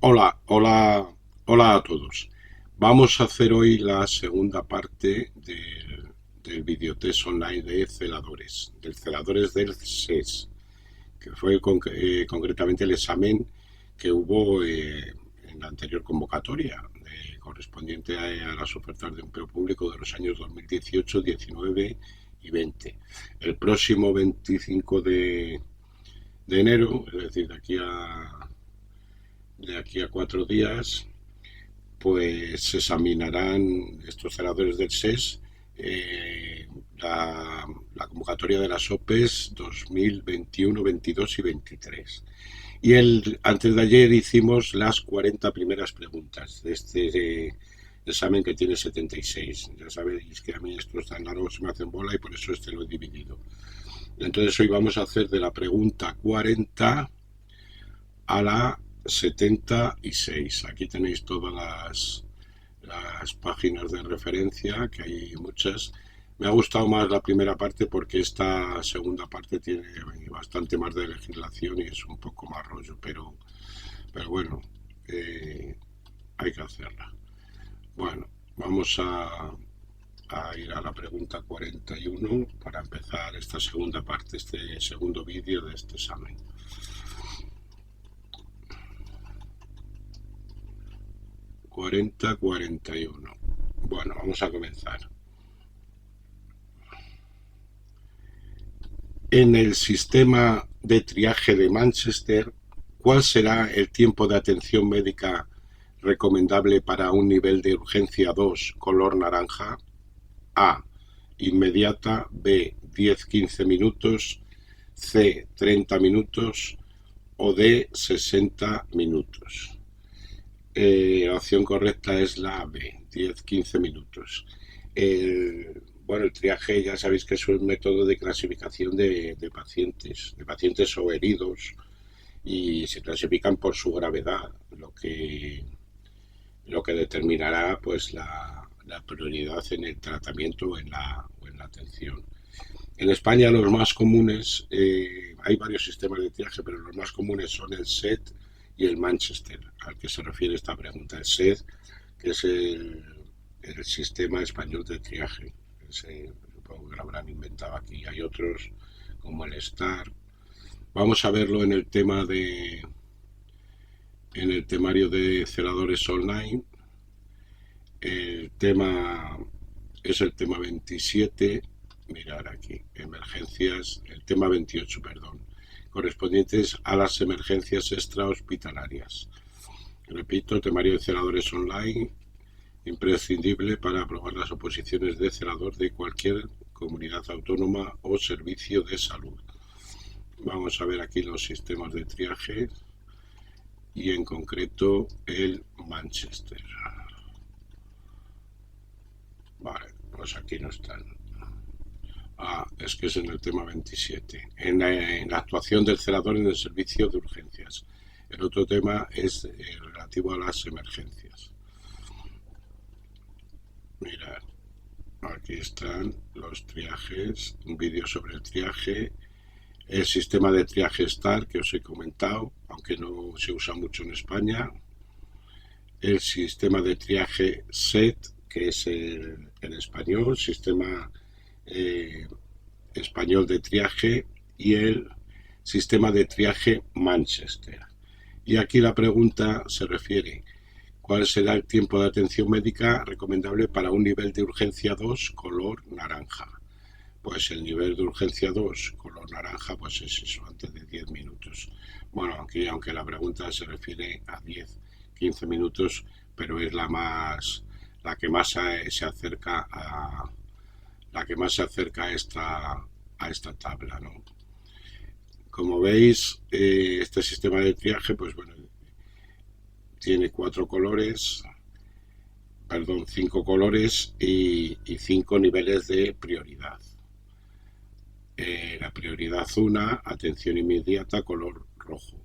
Hola, hola, hola a todos. Vamos a hacer hoy la segunda parte del videotest online de celadores, del celadores del SES, que fue concretamente el examen que hubo en la anterior convocatoria, correspondiente a las ofertas de empleo público de los años 2018, 19 y 20. El próximo 25 de enero, es decir, de aquí a 4 días, pues se examinarán estos celadores del SES la convocatoria de las OPEs 2021, 22 y 23. Y antes de ayer hicimos las 40 primeras preguntas de este examen que tiene 76. Ya sabéis que a mí estos tan largos se me hacen bola y por eso este lo he dividido. Entonces hoy vamos a hacer de la pregunta 40 a la 76. Aquí tenéis todas las páginas de referencia, que hay muchas. Me ha gustado más la primera parte porque esta segunda parte tiene bastante más de legislación y es un poco más rollo, pero bueno, hay que hacerla. Bueno, vamos a ir a la pregunta 41 para empezar esta segunda parte, este segundo vídeo de este examen. 40-41. Bueno, vamos a comenzar. En el sistema de triaje de Manchester, ¿cuál será el tiempo de atención médica recomendable para un nivel de urgencia 2 color naranja? A. Inmediata. B. 10-15 minutos. C. 30 minutos. O D. 60 minutos. La opción correcta es la B, 10-15 minutos. Bueno, el triaje ya sabéis que es un método de clasificación de pacientes o heridos, y se clasifican por su gravedad, lo que determinará pues la prioridad en el tratamiento o en la atención. En España los más comunes, hay varios sistemas de triaje, pero los más comunes son el SET y el Manchester, al que se refiere esta pregunta. El SET, que es el Sistema Español de Triaje. Supongo que lo habrán inventado aquí. Hay otros como el STAR. Vamos a verlo en el temario de celadores online. El tema es el tema 27. Mirar aquí, emergencias, el tema 28, perdón, correspondientes a las emergencias extrahospitalarias. Repito, temario de celadores online, imprescindible para aprobar las oposiciones de celador de cualquier comunidad autónoma o servicio de salud. Vamos a ver aquí los sistemas de triaje y en concreto el Manchester. Vale, pues aquí no están. Es que es en el tema 27. En la actuación del celador en el servicio de urgencias. El otro tema es relativo a las emergencias. Mirad, aquí están los triajes, un vídeo sobre el triaje, el sistema de triaje STAR que os he comentado, aunque no se usa mucho en España, el sistema de triaje SET, que es el español, sistema español de triaje, y el sistema de triaje Manchester. Y aquí la pregunta se refiere: ¿cuál será el tiempo de atención médica recomendable para un nivel de urgencia 2 color naranja? Pues el nivel de urgencia 2 color naranja pues es eso, antes de 10 minutos. Bueno, aunque la pregunta se refiere a 10-15 minutos, pero es la que más se acerca a esta tabla, ¿no? Como veis, este sistema de triaje, pues bueno, tiene 5 colores y 5 niveles de prioridad. La prioridad 1, atención inmediata, color rojo.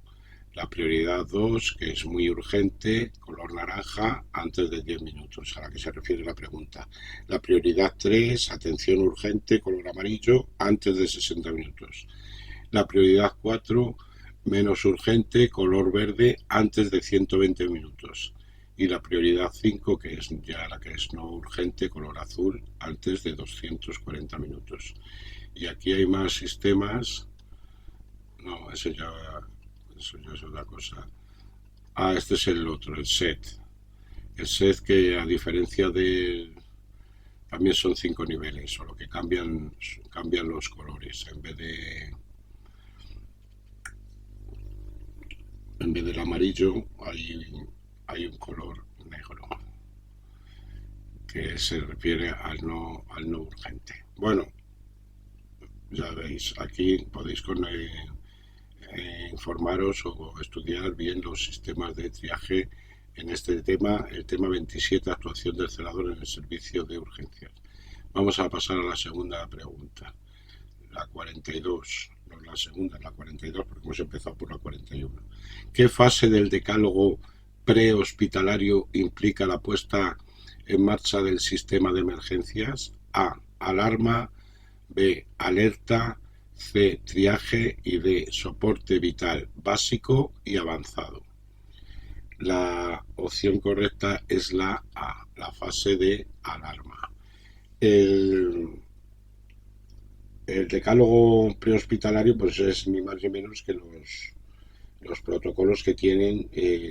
La prioridad 2, que es muy urgente, color naranja, antes de 10 minutos, a la que se refiere la pregunta. La prioridad 3, atención urgente, color amarillo, antes de 60 minutos. La prioridad 4, menos urgente, color verde, antes de 120 minutos. Y la prioridad 5, que es ya la que es no urgente, color azul, antes de 240 minutos. Y aquí hay más sistemas. No, eso ya es otra cosa. Este es el otro, el set. El set que a diferencia de... También son 5 niveles, solo que cambian los colores. En vez del amarillo hay un color negro que se refiere al no urgente. Bueno, ya veis, aquí podéis informaros o estudiar bien los sistemas de triaje en este tema, el tema 27, actuación del celador en el servicio de urgencias. Vamos a pasar a la segunda pregunta, la 42, no la segunda, la 42, porque hemos empezado por la 41. ¿Qué fase del decálogo prehospitalario implica la puesta en marcha del sistema de emergencias? A, alarma, B, alerta, C, triaje y D, soporte vital básico y avanzado. La opción correcta es la A, la fase de alarma. El decálogo prehospitalario pues es ni más ni menos que los protocolos que tienen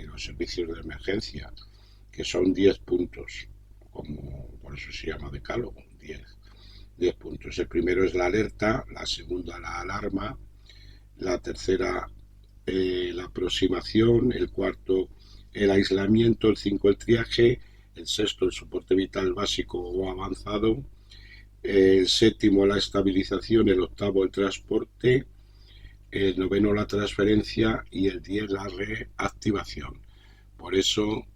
los servicios de emergencia, que son 10 puntos, como por eso se llama decálogo, 10 puntos. El primero es la alerta, la segunda la alarma, la tercera la aproximación, el cuarto el aislamiento, el 5 el triaje, el sexto el soporte vital básico o avanzado, el séptimo la estabilización, el octavo el transporte, el noveno la transferencia y el 10 la reactivación. Por eso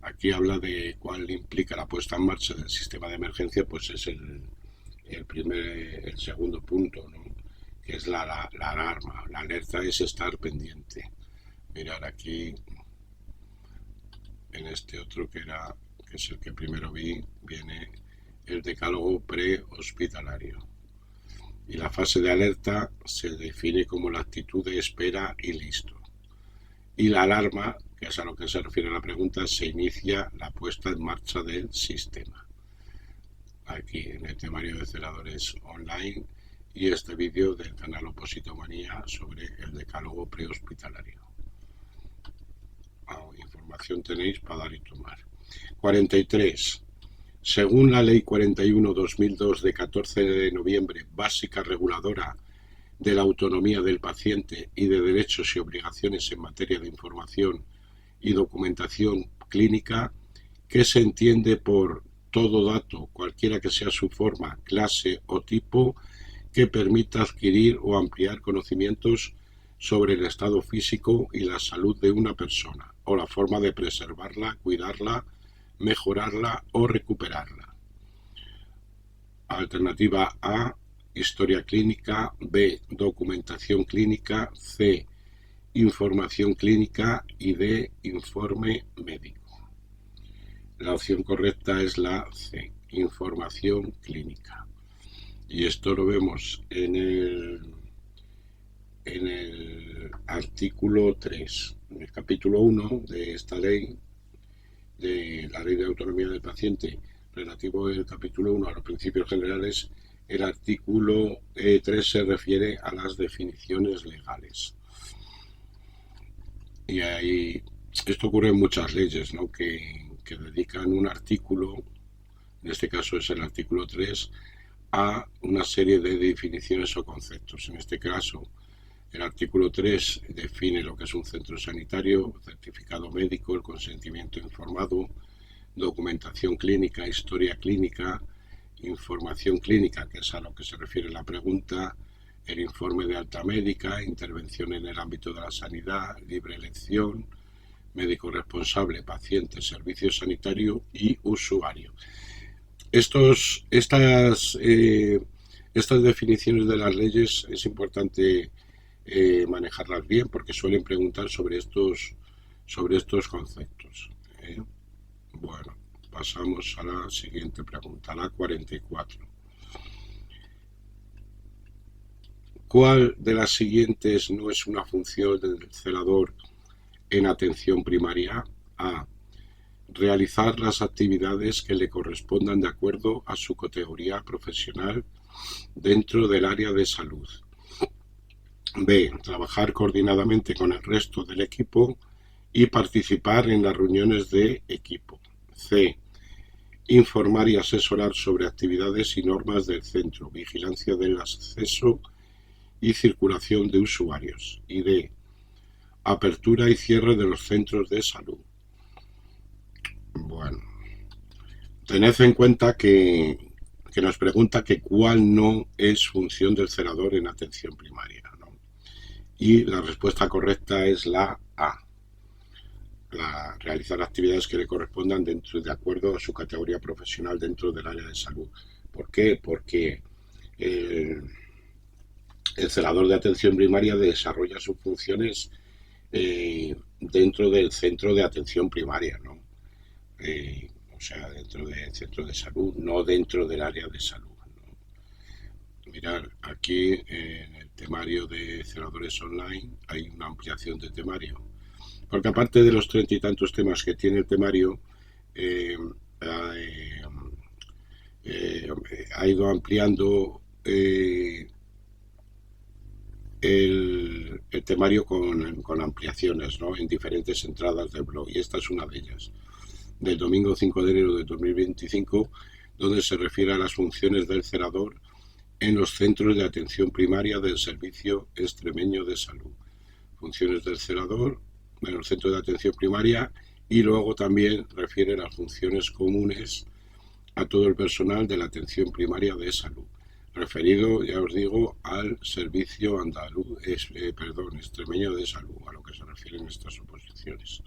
aquí habla de cuál implica la puesta en marcha del sistema de emergencia, pues es el segundo punto, ¿no? Que es la alarma. La alerta es estar pendiente. Mirar aquí en este otro que es el que primero vi, viene el decálogo prehospitalario. Y la fase de alerta se define como la actitud de espera y listo. Y la alarma, que es a lo que se refiere la pregunta, se inicia la puesta en marcha del sistema. Aquí en el temario de celadores online y este vídeo del canal Opositomanía sobre el decálogo prehospitalario. Información tenéis para dar y tomar. 43. Según la Ley 41/2002 de 14 de noviembre, básica reguladora de la autonomía del paciente y de derechos y obligaciones en materia de información y documentación clínica, ¿qué se entiende por todo dato, cualquiera que sea su forma, clase o tipo, que permita adquirir o ampliar conocimientos sobre el estado físico y la salud de una persona, o la forma de preservarla, cuidarla, mejorarla o recuperarla? Alternativa A, historia clínica, B, documentación clínica, C, información clínica y D, informe médico. La opción correcta es la C, información clínica. Y esto lo vemos en el artículo 3, en el capítulo 1 de esta ley, de la Ley de Autonomía del Paciente, relativo al capítulo 1 a los principios generales. El artículo 3 se refiere a las definiciones legales. Y ahí, esto ocurre en muchas leyes, ¿no? que dedican un artículo, en este caso es el artículo 3, a una serie de definiciones o conceptos. En este caso, el artículo 3 define lo que es un centro sanitario, certificado médico, el consentimiento informado, documentación clínica, historia clínica, información clínica, que es a lo que se refiere la pregunta, el informe de alta médica, intervención en el ámbito de la sanidad, libre elección, médico responsable, paciente, servicio sanitario y usuario. Estas definiciones de las leyes es importante manejarlas bien porque suelen preguntar sobre estos conceptos. Bueno, pasamos a la siguiente pregunta, la 44. ¿Cuál de las siguientes no es una función del celador en atención primaria? A. Realizar las actividades que le correspondan de acuerdo a su categoría profesional dentro del área de salud. B. Trabajar coordinadamente con el resto del equipo y participar en las reuniones de equipo. C. Informar y asesorar sobre actividades y normas del centro, vigilancia del acceso y circulación de usuarios. Y D. Apertura y cierre de los centros de salud. Bueno, tened en cuenta que nos pregunta que cuál no es función del celador en atención primaria, ¿no? Y la respuesta correcta es la A. Realizar actividades que le correspondan de acuerdo a su categoría profesional dentro del área de salud. ¿Por qué? Porque el celador de atención primaria desarrolla sus funciones dentro del centro de atención primaria, ¿no? O sea, dentro del centro de salud, no dentro del área de salud, ¿no? Mirad, aquí en el temario de celadores online hay una ampliación de temario. Porque aparte de los 30 y tantos temas que tiene el temario, ha ido ampliando el temario con ampliaciones, ¿no? En diferentes entradas del blog, y esta es una de ellas, del domingo 5 de enero de 2025, donde se refiere a las funciones del celador en los centros de atención primaria del Servicio Extremeño de Salud. Funciones del celador en los centros de atención primaria, y luego también refiere a las funciones comunes a todo el personal de la atención primaria de salud, referido, ya os digo, al Servicio Extremeño de Salud, a lo que se refieren estas oposiciones.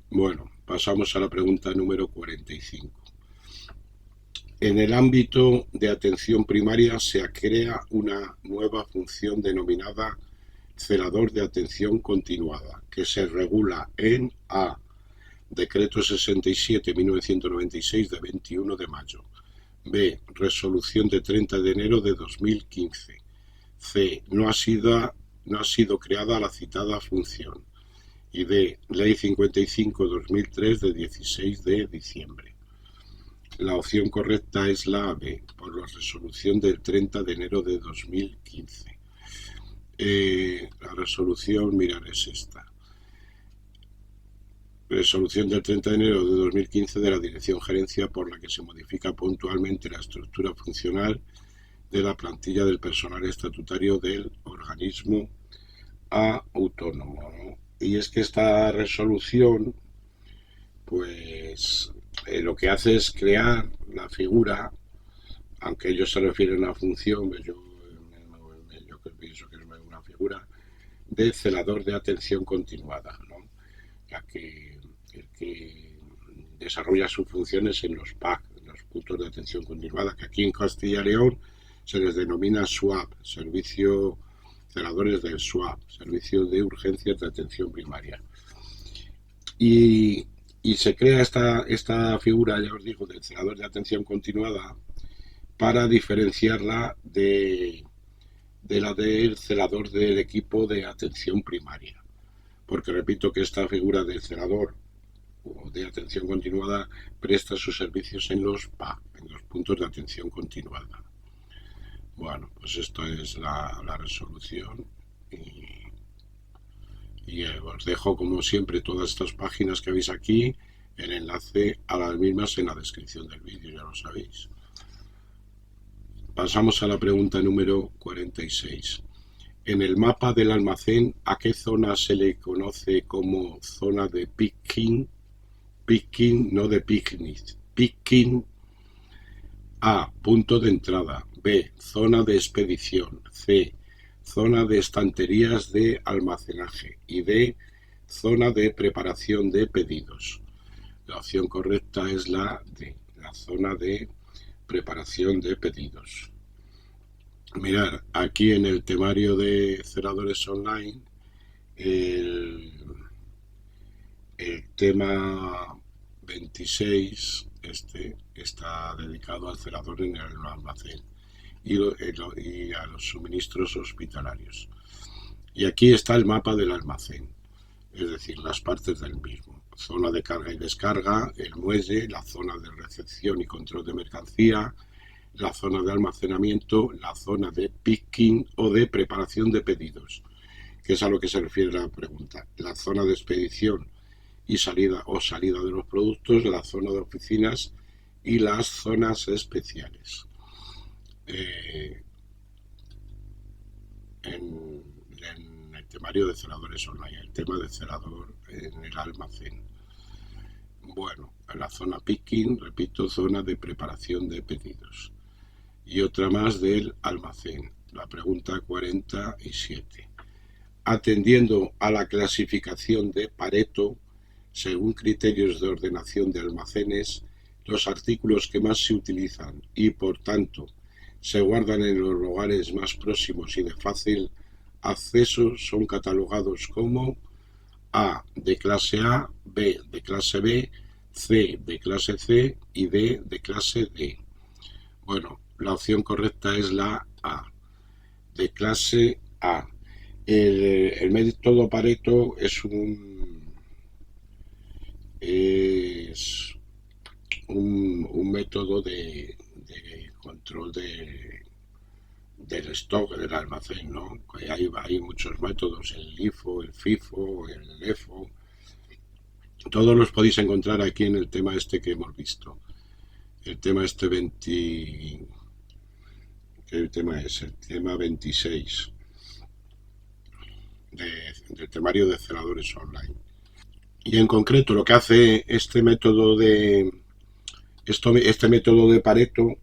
Bueno, pasamos a la pregunta número 45. En el ámbito de atención primaria se crea una nueva función denominada celador de atención continuada, que se regula en A. Decreto 67/1996 de 21 de mayo. B. Resolución de 30 de enero de 2015. C. No ha sido creada la citada función. Y D. Ley 55/2003 de 16 de diciembre. La opción correcta es la B, por la resolución del 30 de enero de 2015. La resolución, mirad, es esta. Resolución del 30 de enero de 2015 de la Dirección Gerencia, por la que se modifica puntualmente la estructura funcional de la plantilla del personal estatutario del organismo autónomo, ¿no? Y es que esta resolución, pues, lo que hace es crear la figura, aunque ellos se refieren a función, pues yo pienso que es una figura de celador de atención continuada, ¿no? Ya que el que desarrolla sus funciones en los PAC, en los puntos de atención continuada, que aquí en Castilla y León se les denomina SWAP, celadores del SWAP, Servicio de Urgencias de Atención Primaria. Y se crea esta figura, ya os digo, del celador de atención continuada, para diferenciarla de la del celador del equipo de atención primaria. Porque repito que esta figura del celador o de atención continuada presta sus servicios en los PA, en los puntos de atención continuada. Bueno, pues esto es la resolución, y os dejo como siempre todas estas páginas que veis aquí, el enlace a las mismas en la descripción del vídeo, ya lo sabéis. Pasamos a la pregunta número 46. En el mapa del almacén, ¿a qué zona se le conoce como zona de picking? Picking, no de picnic. Picking. A. Punto de entrada. B. Zona de expedición. C. Zona de estanterías de almacenaje. Y D. Zona de preparación de pedidos. La opción correcta es la D. La zona de preparación de pedidos. Mirad, aquí en el temario de celadores online, el tema 26 está dedicado al celador en el almacén. y a los suministros hospitalarios. Y aquí está el mapa del almacén, es decir, las partes del mismo. Zona de carga y descarga, el muelle, la zona de recepción y control de mercancía, la zona de almacenamiento, la zona de picking o de preparación de pedidos, que es a lo que se refiere la pregunta, la zona de expedición y salida o salida de los productos, la zona de oficinas y las zonas especiales. En el temario de celadores online, el tema de celador en el almacén. Bueno, en la zona picking, repito, zona de preparación de pedidos. Y otra más del almacén, la pregunta 47. Atendiendo a la clasificación de Pareto, según criterios de ordenación de almacenes, los artículos que más se utilizan y, por tanto, se guardan en los lugares más próximos y de fácil acceso son catalogados como A de clase A, B de clase B, C de clase C y D de clase D. Bueno, la opción correcta es la A, de clase A. El método Pareto es un método de control del stock del almacén, ¿no? Hay muchos métodos, el LIFO, el FIFO, el LEFO. Todos los podéis encontrar aquí en el tema este que hemos visto. El tema este 20... ¿Qué tema es? El tema 26 del temario de celadores online. Y en concreto lo que hace este método de Pareto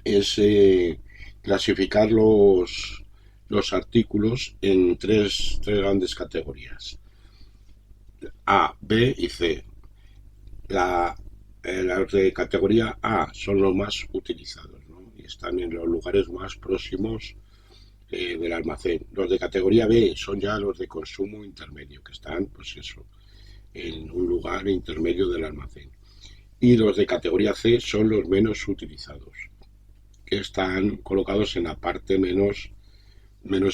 es clasificar los artículos en tres grandes categorías: A, B y C. Los de categoría A son los más utilizados, ¿no? Y están en los lugares más próximos del almacén. Los de categoría B son ya los de consumo intermedio, que están, pues eso, en un lugar intermedio del almacén. Y los de categoría C son los menos utilizados, que están colocados en la parte menos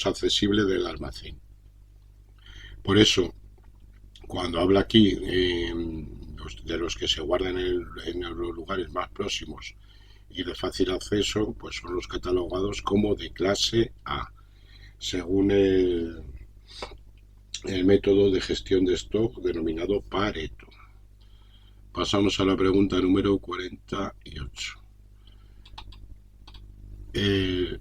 accesible del almacén. Por eso, cuando habla aquí de los que se guardan en los lugares más próximos y de fácil acceso, pues son los catalogados como de clase A, según el método de gestión de stock denominado Pareto. Pasamos a la pregunta número 48. El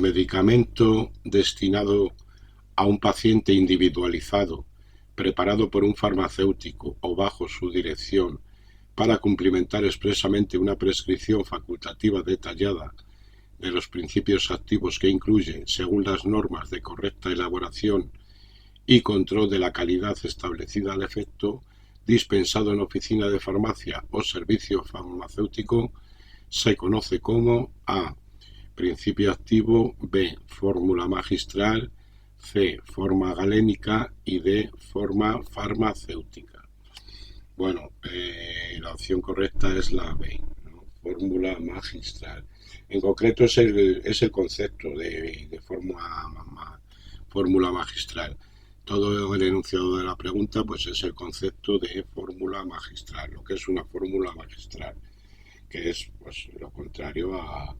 medicamento destinado a un paciente individualizado, preparado por un farmacéutico o bajo su dirección para cumplimentar expresamente una prescripción facultativa detallada de los principios activos que incluye, según las normas de correcta elaboración y control de la calidad establecida al efecto, dispensado en oficina de farmacia o servicio farmacéutico, se conoce como A, principio activo, B, fórmula magistral, C, forma galénica y D, forma farmacéutica. Bueno, la opción correcta es la B, ¿no? Fórmula magistral. En concreto es el concepto de fórmula magistral. Todo el enunciado de la pregunta pues es el concepto de fórmula magistral, lo que es una fórmula magistral, que es pues lo contrario a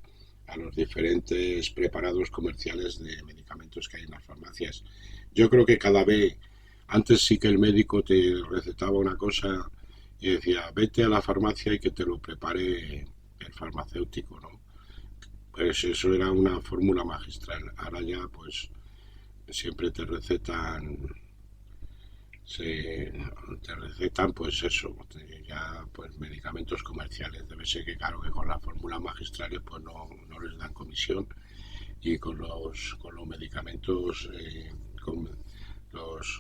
los diferentes preparados comerciales de medicamentos que hay en las farmacias. Yo creo que cada vez, antes sí que el médico te recetaba una cosa y decía, vete a la farmacia y que te lo prepare el farmacéutico, ¿no? Pues eso era una fórmula magistral. Ahora ya pues siempre te recetan pues eso, ya pues medicamentos comerciales. Debe ser que claro que con las fórmulas magistrales pues no les dan comisión, y con los medicamentos los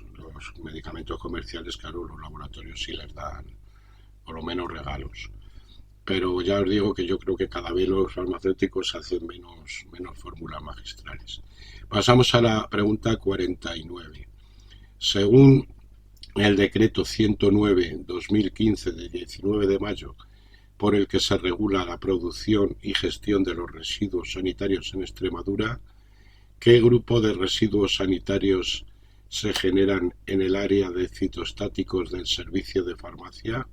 medicamentos comerciales, claro, los laboratorios sí les dan por lo menos regalos. Pero ya os digo que yo creo que cada vez los farmacéuticos hacen menos fórmulas magistrales. Pasamos a la pregunta 49. Según el decreto 109-2015 de 19 de mayo por el que se regula la producción y gestión de los residuos sanitarios en Extremadura, ¿qué grupo de residuos sanitarios se generan en el área de citostáticos del servicio de farmacia?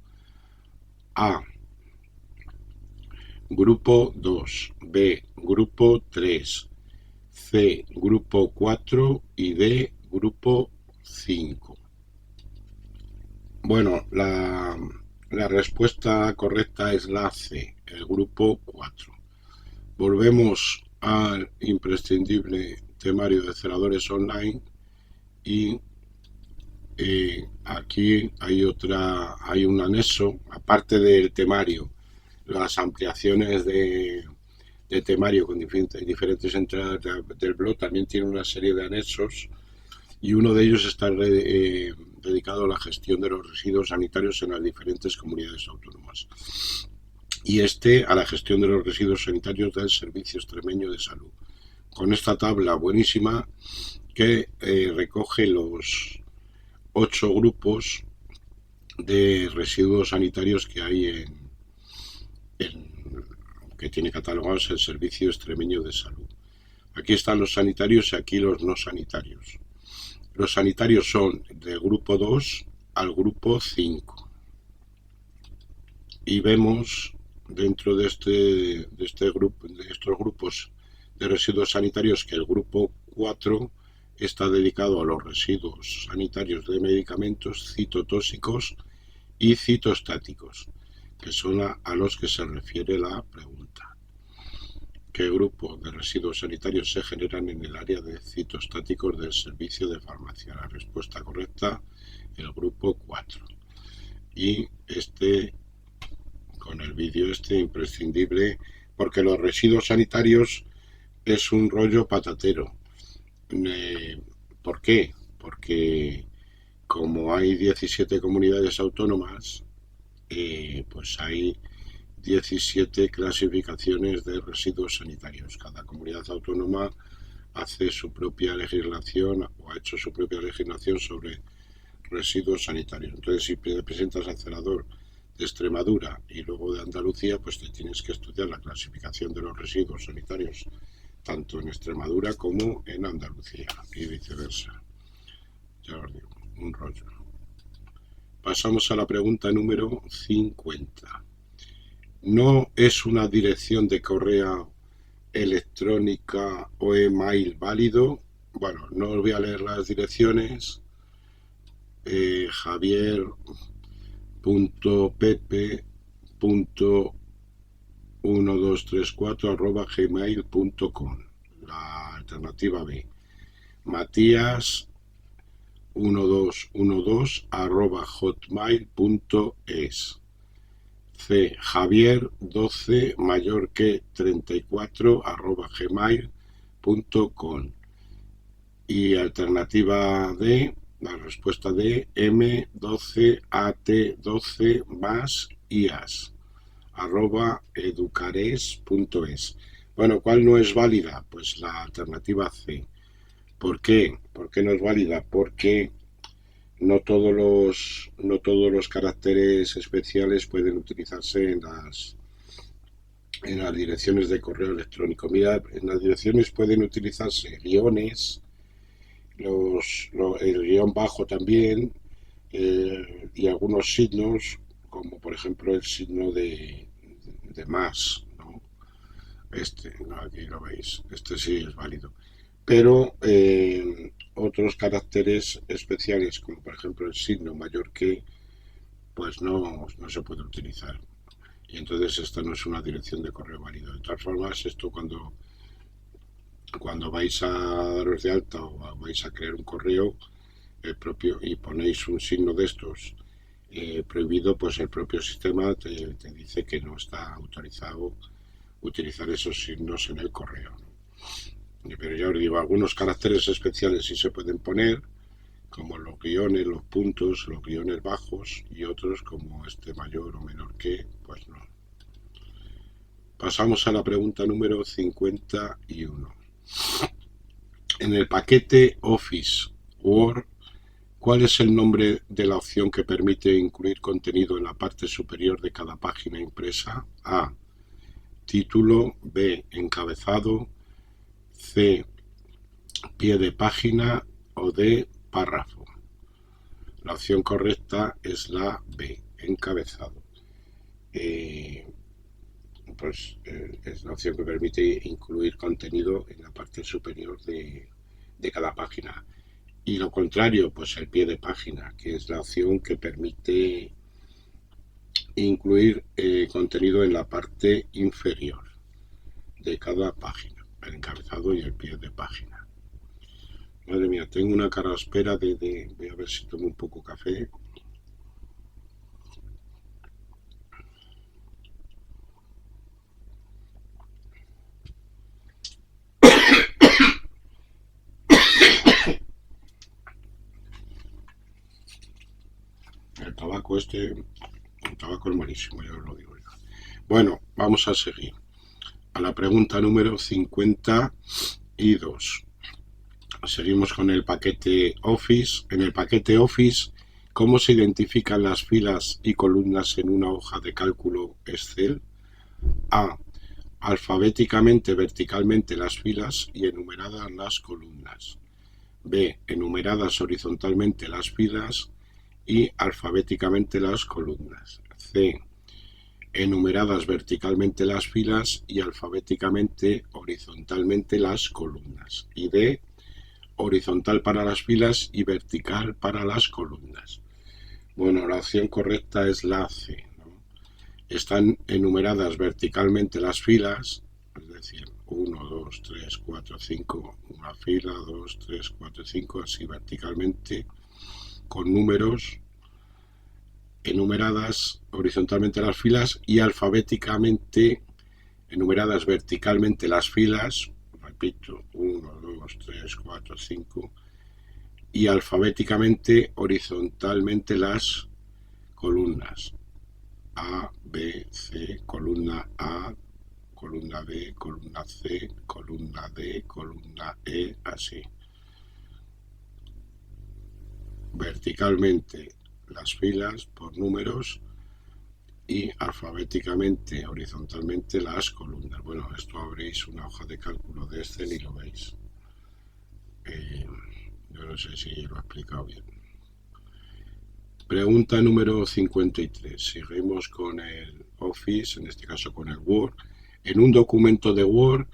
A. Grupo 2, B. Grupo 3, C. Grupo 4 y D. Grupo 5. Bueno, la respuesta correcta es la C, el grupo 4. Volvemos al imprescindible temario de celadores online y aquí hay un anexo, aparte del temario, las ampliaciones de temario con diferentes entradas del blog también tiene una serie de anexos y uno de ellos está dedicado a la gestión de los residuos sanitarios en las diferentes comunidades autónomas y a la gestión de los residuos sanitarios del Servicio Extremeño de Salud, con esta tabla buenísima que recoge los 8 grupos de residuos sanitarios que hay que tiene catalogados el Servicio Extremeño de Salud. Aquí están los sanitarios y aquí los no sanitarios. Los sanitarios son del grupo 2 al grupo 5. Y vemos dentro de estos grupos de residuos sanitarios que el grupo 4 está dedicado a los residuos sanitarios de medicamentos citotóxicos y citostáticos, que son a los que se refiere la pregunta. ¿Qué grupo de residuos sanitarios se generan en el área de citostáticos del servicio de farmacia? La respuesta correcta, el grupo 4. Y con el vídeo imprescindible, porque los residuos sanitarios es un rollo patatero. ¿Por qué? Porque como hay 17 comunidades autónomas, pues hay 17 clasificaciones de residuos sanitarios. Cada comunidad autónoma hace su propia legislación o ha hecho su propia legislación sobre residuos sanitarios. Entonces, si te presentas al celador de Extremadura y luego de Andalucía, pues te tienes que estudiar la clasificación de los residuos sanitarios, tanto en Extremadura como en Andalucía y viceversa. Ya os digo, un rollo. Pasamos a la pregunta número 50. ¿No es una dirección de correo electrónica o email válido? Bueno, no os voy a leer las direcciones. javier.pepe.1234@gmail.com. La alternativa B. Matías1212@hotmail.es. C. Javier12 mayor que 34@gmail.com. Y alternativa D, la respuesta D, M12AT12 más IAS @educares.es. Bueno, ¿cuál no es válida? Pues la alternativa C. ¿Por qué? ¿Por qué no es válida? Porque no todos los caracteres especiales pueden utilizarse en las direcciones de correo electrónico. Mira, en las direcciones pueden utilizarse guiones, el guión bajo también, y algunos signos, como por ejemplo el signo de más, ¿no? ¿no? Aquí lo veis, sí es válido. Pero otros caracteres especiales, como por ejemplo el signo mayor que, pues no se puede utilizar. Y entonces esta no es una dirección de correo válido. De todas formas, esto cuando vais a daros de alta o vais a crear un correo y ponéis un signo de estos prohibido, pues el propio sistema te dice que no está autorizado utilizar esos signos en el correo, ¿no? Pero ya os digo, algunos caracteres especiales sí se pueden poner, como los guiones, los puntos, los guiones bajos, y otros como mayor o menor que, pues no. Pasamos a la pregunta número 51. En el paquete Office Word, ¿Cuál es el nombre de la opción que permite incluir contenido en la parte superior de cada página impresa? A. Título. B. Encabezado. C. Pie de página. O D. Párrafo. La opción correcta es la B. Encabezado. Es la opción que permite incluir contenido en la parte superior de cada página. Y lo contrario, pues el pie de página, que es la opción que permite incluir contenido en la parte inferior de cada página, el encabezado y el pie de página. Madre mía, tengo una carraspera voy a ver si tomo un poco café. El tabaco es malísimo, ya os lo digo yo. Bueno, vamos a seguir. A la pregunta número 52. Seguimos con el paquete Office. En el paquete Office, ¿cómo se identifican las filas y columnas en una hoja de cálculo Excel? A. Alfabéticamente verticalmente las filas y enumeradas las columnas. B. Enumeradas horizontalmente las filas y alfabéticamente las columnas. C. Enumeradas verticalmente las filas y alfabéticamente horizontalmente las columnas. Y D. Horizontal para las filas y vertical para las columnas. Bueno, la opción correcta es la C, ¿no? Están enumeradas verticalmente las filas, es decir, 1, 2, 3, 4, 5, una fila, 2, 3, 4, 5, así verticalmente, con números, enumeradas horizontalmente las filas y alfabéticamente enumeradas verticalmente las filas, repito, 1, 2, 3, 4, 5, y alfabéticamente horizontalmente las columnas. A, B, C, columna A, columna B, columna C, columna D, columna E, así. Verticalmente las filas por números y alfabéticamente, horizontalmente las columnas. Bueno, esto abréis una hoja de cálculo de Excel y lo veis. Yo no sé si lo he explicado bien. Pregunta número 53. Seguimos con el Office, en este caso con el Word. En un documento de Word,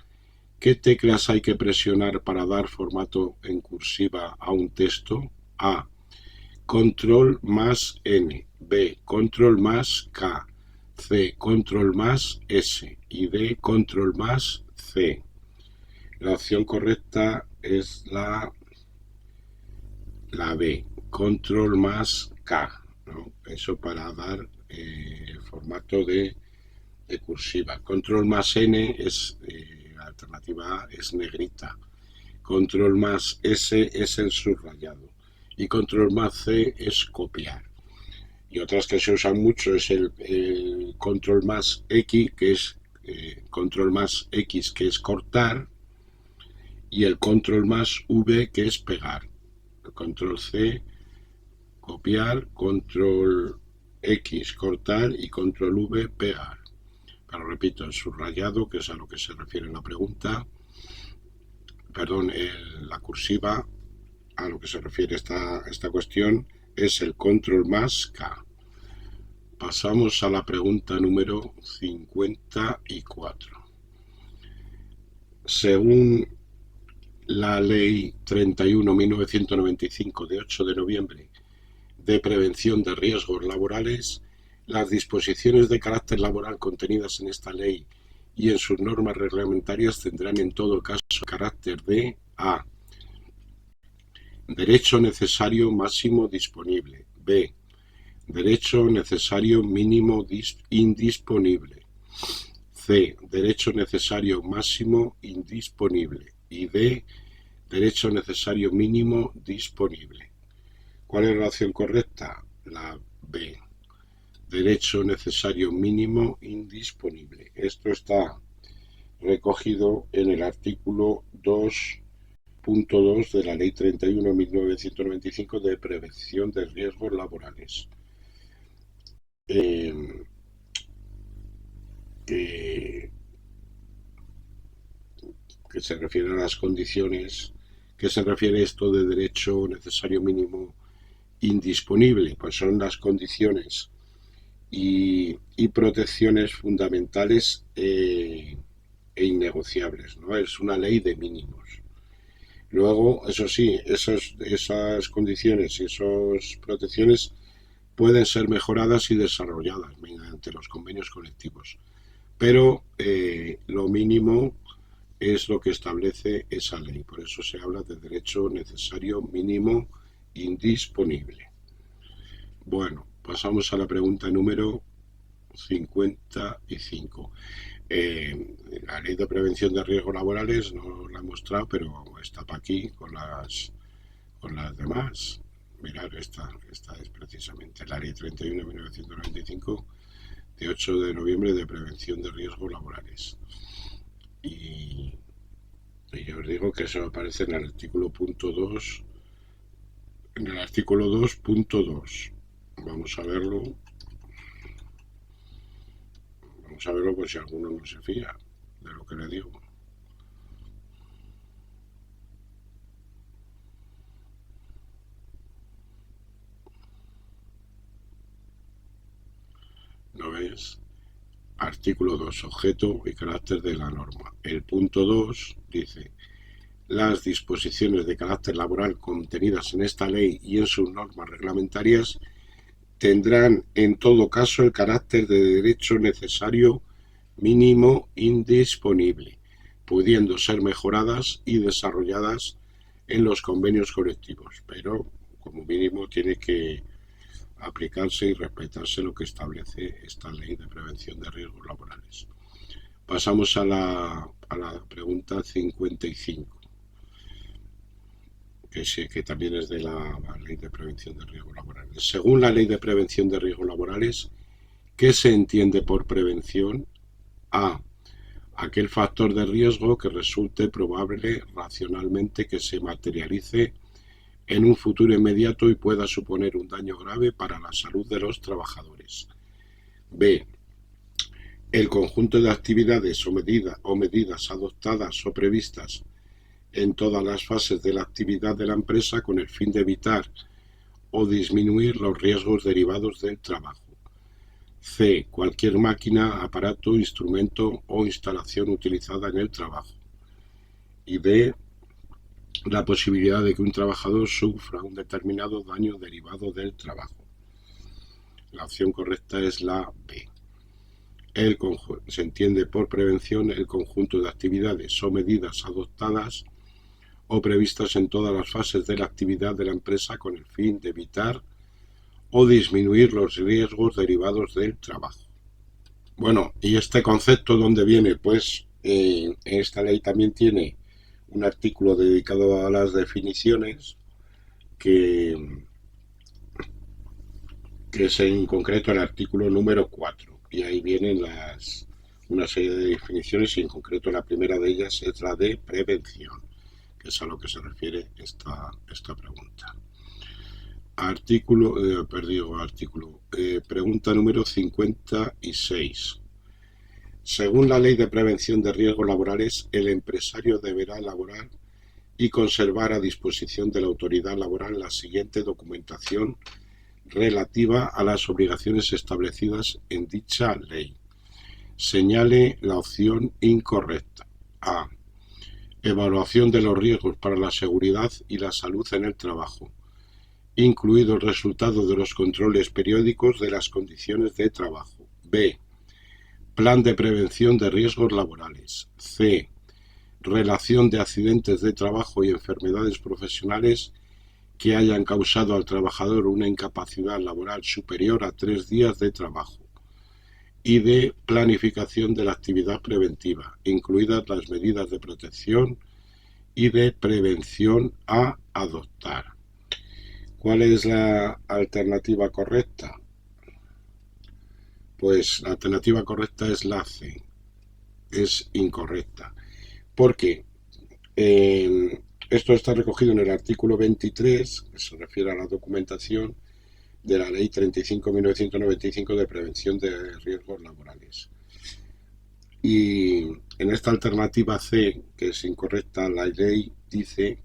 ¿qué teclas hay que presionar para dar formato en cursiva a un texto? A. Control más N. B. Control más K. C. Control más S. Y D. Control más C. La opción correcta es la B. Control más K, ¿no? Eso para dar el formato de cursiva. Control más N es la alternativa A, es negrita. Control más S es el subrayado. Y control más C es copiar. Y otras que se usan mucho es el control más X, que es control más X, que es cortar, y el control más V, que es pegar. El control C, copiar, control X, cortar, y control V, pegar. Pero repito, el subrayado, que es a lo que se refiere la pregunta, perdón, la cursiva, a lo que se refiere esta cuestión, es el control más K. Pasamos a la pregunta número 54. Según la Ley 31/1995 de 8 de noviembre de prevención de riesgos laborales, las disposiciones de carácter laboral contenidas en esta ley y en sus normas reglamentarias tendrán en todo caso carácter de A. Derecho necesario máximo disponible. B. Derecho necesario mínimo indisponible. C. Derecho necesario máximo indisponible. Y D. Derecho necesario mínimo disponible. ¿Cuál es la opción correcta? La B. Derecho necesario mínimo indisponible. Esto está recogido en el artículo 2 punto 2 de la Ley 31/1995 de prevención de riesgos laborales. Eh, que, que se refiere a las condiciones, que se refiere esto de derecho necesario mínimo indisponible, pues son las condiciones y protecciones fundamentales e innegociables, ¿no? Es una ley de mínimos. Luego, eso sí, esas condiciones y esas protecciones pueden ser mejoradas y desarrolladas mediante los convenios colectivos. Pero lo mínimo es lo que establece esa ley. Por eso se habla de derecho necesario mínimo indisponible. Bueno, pasamos a la pregunta número 55. La ley de prevención de riesgos laborales no la he mostrado, pero está para aquí con las demás. Mirad, esta es precisamente la ley 31/1995 de 8 de noviembre de prevención de riesgos laborales. Y yo os digo que eso aparece en el artículo punto 2, en el artículo 2.2. Vamos a verlo. Vamos a verlo por si alguno no se fía de lo que le digo. ¿No ves? Artículo 2. Objeto y carácter de la norma. El punto 2 dice: las disposiciones de carácter laboral contenidas en esta ley y en sus normas reglamentarias tendrán en todo caso el carácter de derecho necesario mínimo indisponible, pudiendo ser mejoradas y desarrolladas en los convenios colectivos, pero como mínimo tiene que aplicarse y respetarse lo que establece esta ley de prevención de riesgos laborales. Pasamos a la pregunta 55, que también es de la ley de prevención de riesgos laborales. Según la ley de prevención de riesgos laborales, ¿qué se entiende por prevención? A. Aquel factor de riesgo que resulte probable racionalmente que se materialice en un futuro inmediato y pueda suponer un daño grave para la salud de los trabajadores. B. El conjunto de actividades o medidas adoptadas o previstas en todas las fases de la actividad de la empresa con el fin de evitar o disminuir los riesgos derivados del trabajo. C. Cualquier máquina, aparato, instrumento o instalación utilizada en el trabajo. Y D. La posibilidad de que un trabajador sufra un determinado daño derivado del trabajo. La opción correcta es la B. Se entiende por prevención el conjunto de actividades o medidas adoptadas o previstas en todas las fases de la actividad de la empresa con el fin de evitar o disminuir los riesgos derivados del trabajo. Bueno, ¿y este concepto dónde viene? Pues esta ley también tiene un artículo dedicado a las definiciones que es en concreto el artículo número 4 y ahí vienen una serie de definiciones y en concreto la primera de ellas es la de prevención, que es a lo que se refiere esta pregunta. Pregunta número 56. Según la Ley de Prevención de Riesgos Laborales, el empresario deberá elaborar y conservar a disposición de la autoridad laboral la siguiente documentación relativa a las obligaciones establecidas en dicha ley. Señale la opción incorrecta. A. Evaluación de los riesgos para la seguridad y la salud en el trabajo, incluido el resultado de los controles periódicos de las condiciones de trabajo. B. Plan de prevención de riesgos laborales. C. Relación de accidentes de trabajo y enfermedades profesionales que hayan causado al trabajador una incapacidad laboral superior a 3 días de trabajo. Y D. Planificación de la actividad preventiva, incluidas las medidas de protección y de prevención a adoptar. ¿Cuál es la alternativa correcta? Pues la alternativa correcta es la C. Es incorrecta. Porque Esto está recogido en el artículo 23, que se refiere a la documentación de la Ley 35.1995 de prevención de riesgos laborales. Y en esta alternativa C, que es incorrecta, la ley dice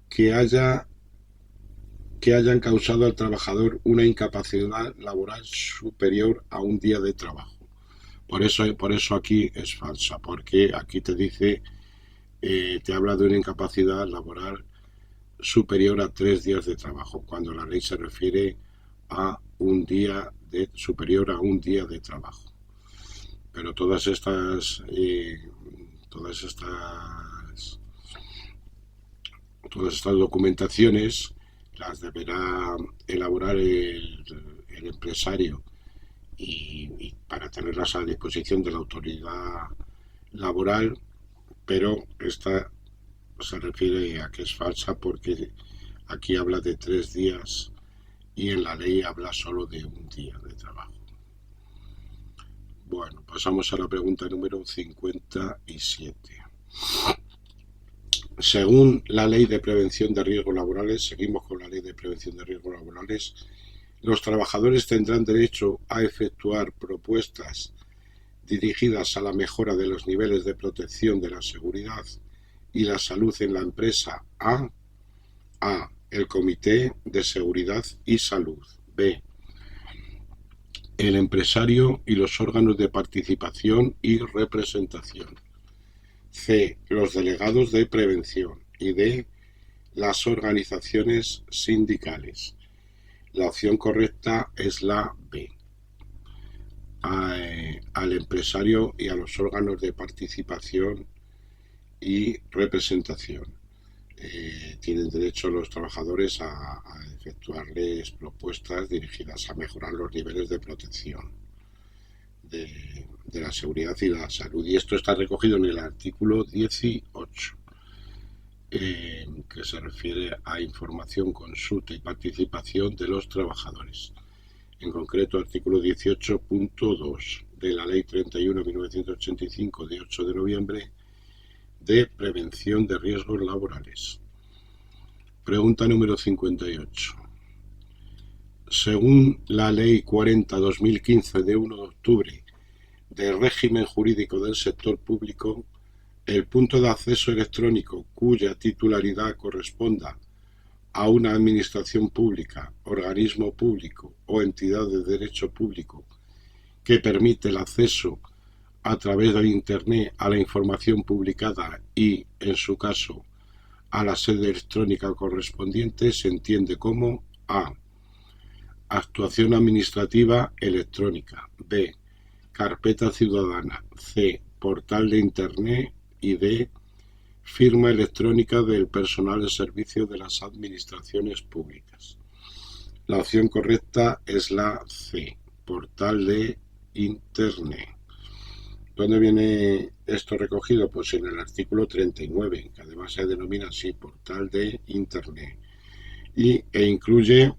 que hayan causado al trabajador una incapacidad laboral superior a un día de trabajo. Por eso aquí es falsa, porque aquí te dice, te habla de una incapacidad laboral superior a 3 días de trabajo, cuando la ley se refiere a un día superior a un día de trabajo. Pero todas estas documentaciones las deberá elaborar el empresario y para tenerlas a disposición de la autoridad laboral, pero esta se refiere a que es falsa porque aquí habla de 3 días y en la ley habla solo de un día de trabajo. Bueno, pasamos a la pregunta número 57. Según la Ley de Prevención de Riesgos Laborales, seguimos con la Ley de Prevención de Riesgos Laborales, los trabajadores tendrán derecho a efectuar propuestas dirigidas a la mejora de los niveles de protección de la seguridad y la salud en la empresa a el Comité de Seguridad y Salud, b, el empresario y los órganos de participación y representación, c, los delegados de prevención y d, las organizaciones sindicales. La opción correcta es la B, al empresario y a los órganos de participación y representación. Tienen derecho los trabajadores a efectuarles propuestas dirigidas a mejorar los niveles de protección de la seguridad y la salud. Y esto está recogido en el artículo 18, que se refiere a información, consulta y participación de los trabajadores. En concreto, artículo 18.2 de la Ley 31.1985 de 8 de noviembre de prevención de riesgos laborales. Pregunta número 58. Según la Ley 40/2015 de 1 de octubre del régimen jurídico del sector público, el punto de acceso electrónico cuya titularidad corresponda a una administración pública, organismo público o entidad de derecho público que permite el acceso a través de Internet a la información publicada y, en su caso, a la sede electrónica correspondiente, se entiende como a, actuación administrativa electrónica, b, carpeta ciudadana, c, portal de Internet y d, firma electrónica del personal de servicio de las administraciones públicas. La opción correcta es la C, portal de Internet. ¿Dónde viene esto recogido? Pues en el artículo 39, que además se denomina así, portal de Internet. E incluye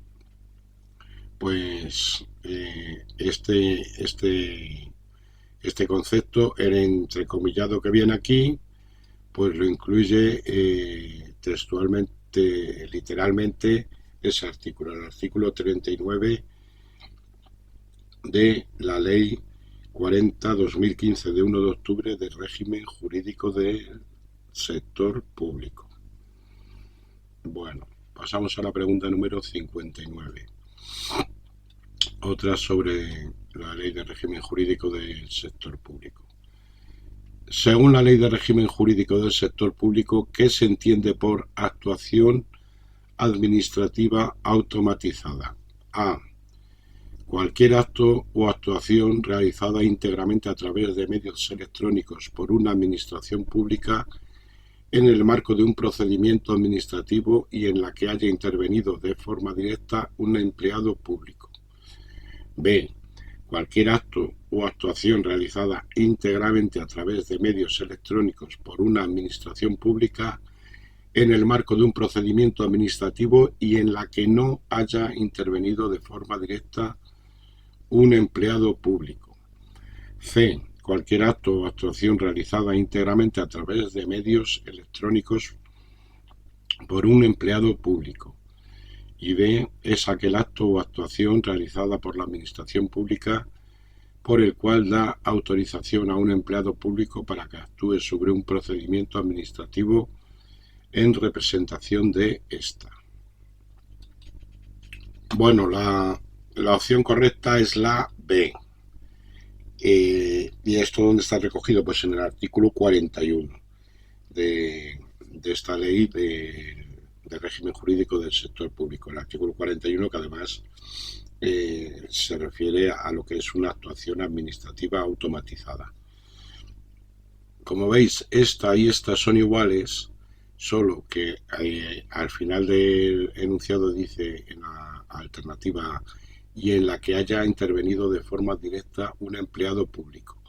pues este concepto, el entrecomillado que viene aquí, pues lo incluye textualmente, literalmente, ese artículo, el artículo 39 de la Ley 40/2015 de 1 de octubre del régimen jurídico del sector público. Bueno, pasamos a la pregunta número 59. Otra sobre la Ley de régimen jurídico del sector público. Según la Ley de régimen jurídico del sector público, ¿qué se entiende por actuación administrativa automatizada? A, cualquier acto o actuación realizada íntegramente a través de medios electrónicos por una administración pública en el marco de un procedimiento administrativo y en la que haya intervenido de forma directa un empleado público. B, cualquier acto o actuación realizada íntegramente a través de medios electrónicos por una administración pública en el marco de un procedimiento administrativo y en la que no haya intervenido de forma directa un empleado público. C, cualquier acto o actuación realizada íntegramente a través de medios electrónicos por un empleado público. Y B es aquel acto o actuación realizada por la administración pública por el cual da autorización a un empleado público para que actúe sobre un procedimiento administrativo en representación de ésta. Bueno, la opción correcta es la B. ¿Y esto dónde está recogido? Pues en el artículo 41 de esta ley de régimen jurídico del sector público. El artículo 41 que además se refiere a lo que es una actuación administrativa automatizada. Como veis, esta y esta son iguales, solo que al final del enunciado dice en la alternativa y en la que haya intervenido de forma directa un empleado público.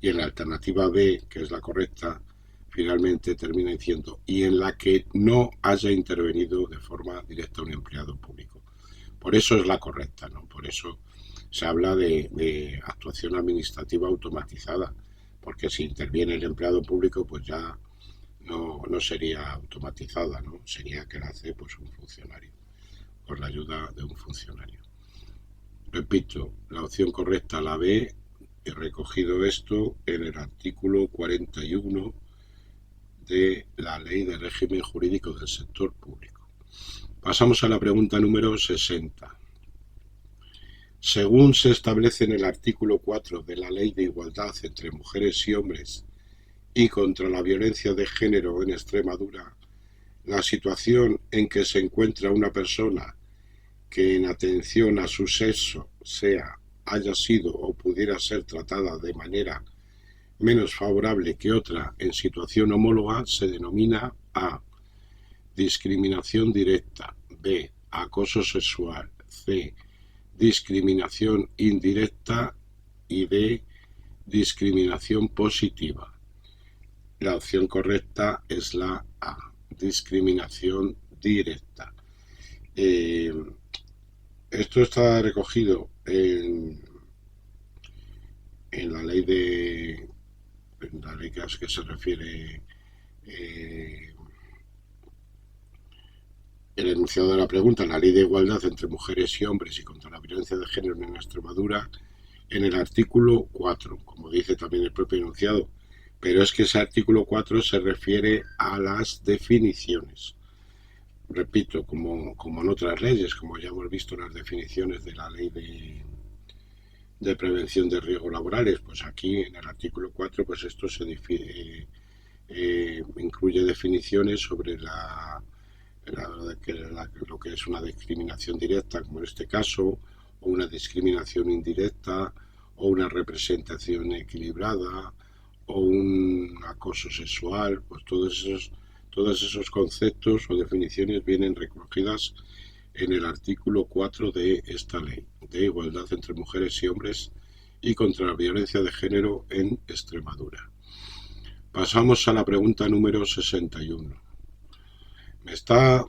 Y en la alternativa B, que es la correcta, finalmente termina diciendo y en la que no haya intervenido de forma directa un empleado público. Por eso es la correcta, ¿no? Por eso se habla de actuación administrativa automatizada, porque si interviene el empleado público, pues ya no sería automatizada, ¿no? Sería que la hace pues un funcionario, por la ayuda de un funcionario. Repito, la opción correcta, la B, he recogido esto en el artículo 41 de la Ley de Régimen Jurídico del Sector Público. Pasamos a la pregunta número 60. Según se establece en el artículo 4 de la Ley de Igualdad entre Mujeres y Hombres y contra la violencia de género en Extremadura, la situación en que se encuentra una persona que en atención a su sexo haya sido o pudiera ser tratada de manera menos favorable que otra en situación homóloga se denomina A. Discriminación directa, B. Acoso sexual, C. Discriminación indirecta y D. Discriminación positiva. La opción correcta es la A. Discriminación directa. Esto está recogido en la ley que se refiere el enunciado de la pregunta, la ley de igualdad entre mujeres y hombres y contra la violencia de género en Extremadura, en el artículo 4, como dice también el propio enunciado, pero es que ese artículo 4 se refiere a las definiciones. Repito, como en otras leyes, como ya hemos visto las definiciones de la ley de prevención de riesgos laborales, pues aquí en el artículo 4 pues esto se incluye definiciones sobre lo que es una discriminación directa, como en este caso, o una discriminación indirecta, o una representación equilibrada, o un acoso sexual, pues todos esos conceptos o definiciones vienen recogidas en el artículo 4 de esta ley, de igualdad entre mujeres y hombres y contra la violencia de género en Extremadura. Pasamos a la pregunta número 61. Me está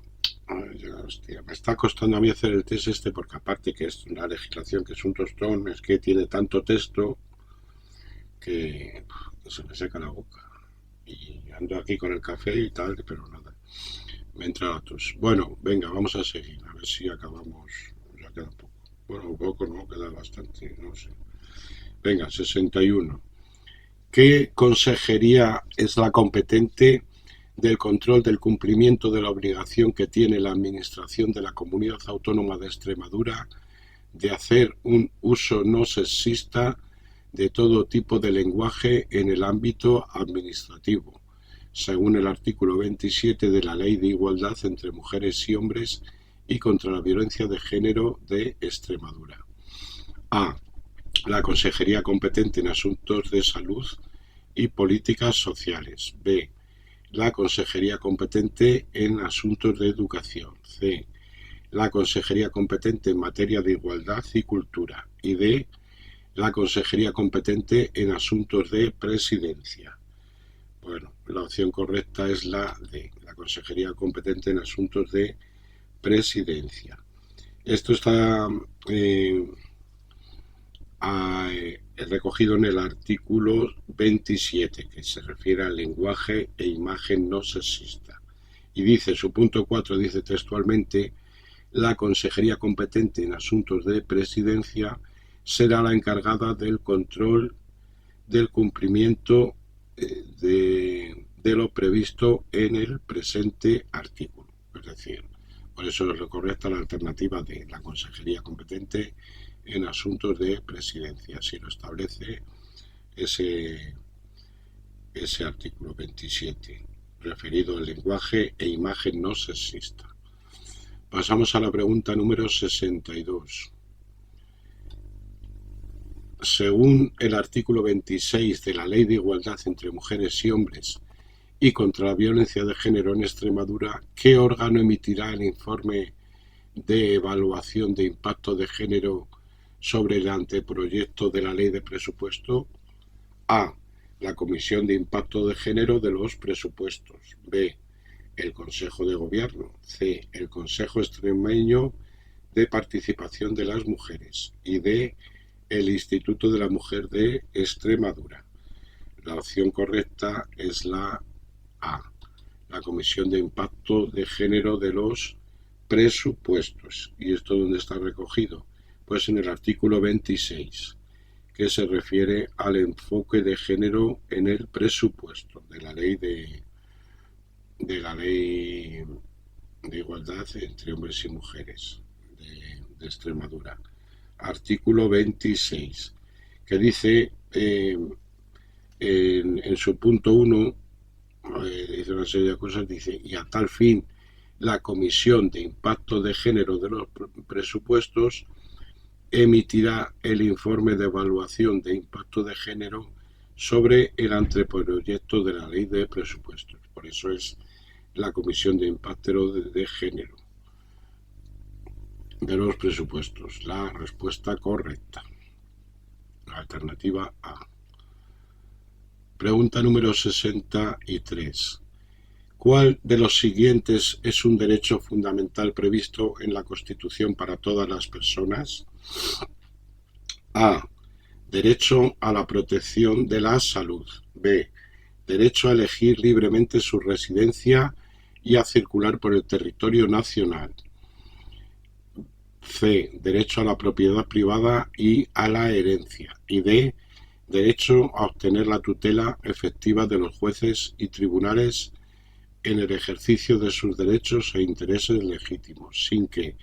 costando a mí hacer el test este porque aparte que es una legislación que es un tostón, es que tiene tanto texto que se me seca la boca. Y ando aquí con el café y tal, pero nada. Me entra la tos. Bueno, venga, vamos a seguir. A ver si acabamos. Ya queda poco. Bueno, un poco no, queda bastante, no sé. Venga, 61. ¿Qué consejería es la competente del control del cumplimiento de la obligación que tiene la Administración de la Comunidad Autónoma de Extremadura de hacer un uso no sexista de todo tipo de lenguaje en el ámbito administrativo, según el artículo 27 de la Ley de Igualdad entre Mujeres y Hombres y contra la violencia de género de Extremadura? A. La Consejería competente en asuntos de salud y políticas sociales. B. La Consejería competente en asuntos de educación. C. La Consejería competente en materia de igualdad y cultura. Y D. La Consejería competente en asuntos de presidencia. Bueno, la opción correcta es la D. La Consejería competente en asuntos de presidencia. Esto está recogido en el artículo 27, que se refiere al lenguaje e imagen no sexista. Y dice, su punto 4 dice textualmente: la consejería competente en asuntos de presidencia será la encargada del control del cumplimiento de lo previsto en el presente artículo. Es decir, por eso es lo correcta la alternativa de la consejería competente en asuntos de presidencia, si lo establece ese artículo 27, referido al lenguaje e imagen no sexista. Pasamos a la pregunta número 62. Según el artículo 26 de la Ley de Igualdad entre Mujeres y Hombres y contra la Violencia de Género en Extremadura, ¿qué órgano emitirá el informe de evaluación de impacto de género sobre el anteproyecto de la Ley de Presupuesto? A. La Comisión de Impacto de Género de los Presupuestos. B. El Consejo de Gobierno. C. El Consejo Extremeño de Participación de las Mujeres. Y D. El Instituto de la Mujer de Extremadura. La opción correcta es la A. La Comisión de Impacto de Género de los Presupuestos. ¿Y esto dónde está recogido? Pues en el artículo 26, que se refiere al enfoque de género en el presupuesto de la ley de igualdad entre hombres y mujeres de Extremadura. Artículo 26, que dice en su punto 1, dice una serie de cosas, dice: y a tal fin la Comisión de Impacto de Género de los Presupuestos emitirá el informe de evaluación de impacto de género sobre el anteproyecto de la Ley de Presupuestos. Por eso es la Comisión de Impacto de Género de los Presupuestos. La respuesta correcta. La alternativa A. Pregunta número 63. ¿Cuál de los siguientes es un derecho fundamental previsto en la Constitución para todas las personas? A. Derecho a la protección de la salud. B. Derecho a elegir libremente su residencia y a circular por el territorio nacional. C. Derecho a la propiedad privada y a la herencia. Y D. Derecho a obtener la tutela efectiva de los jueces y tribunales en el ejercicio de sus derechos e intereses legítimos, sin que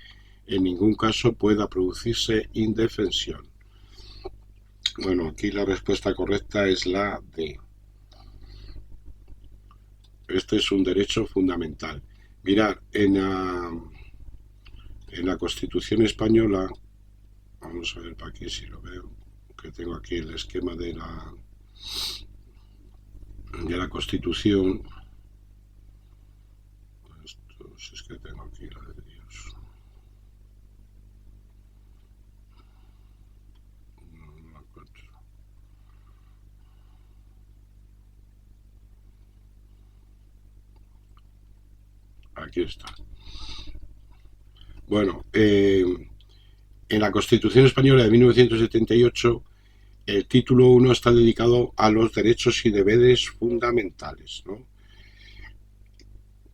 en ningún caso pueda producirse indefensión. Bueno, aquí la respuesta correcta es la D. Este es un derecho fundamental. Mirad, en la Constitución española, vamos a ver para aquí si lo veo, que tengo aquí el esquema de la Constitución. Es que tengo aquí la de Dios. No la encuentro. Aquí está. Bueno, en la Constitución Española de 1978, el título 1 está dedicado a los derechos y deberes fundamentales, ¿no?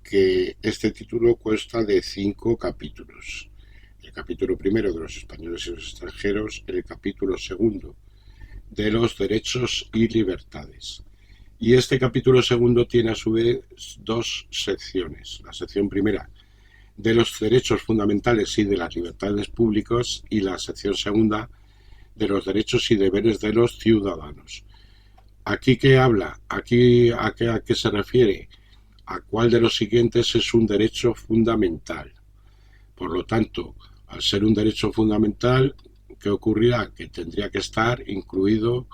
Que este título consta de 5 capítulos. El capítulo primero de los españoles y los extranjeros, el capítulo segundo de los derechos y libertades. Y este capítulo segundo tiene a su vez 2 secciones. La sección primera de los derechos fundamentales y de las libertades públicas, y la sección segunda de los derechos y deberes de los ciudadanos. ¿Aquí qué habla? ¿Aquí a qué se refiere? ¿A cuál de los siguientes es un derecho fundamental? Por lo tanto, al ser un derecho fundamental, ¿qué ocurrirá? Que tendría que estar incluido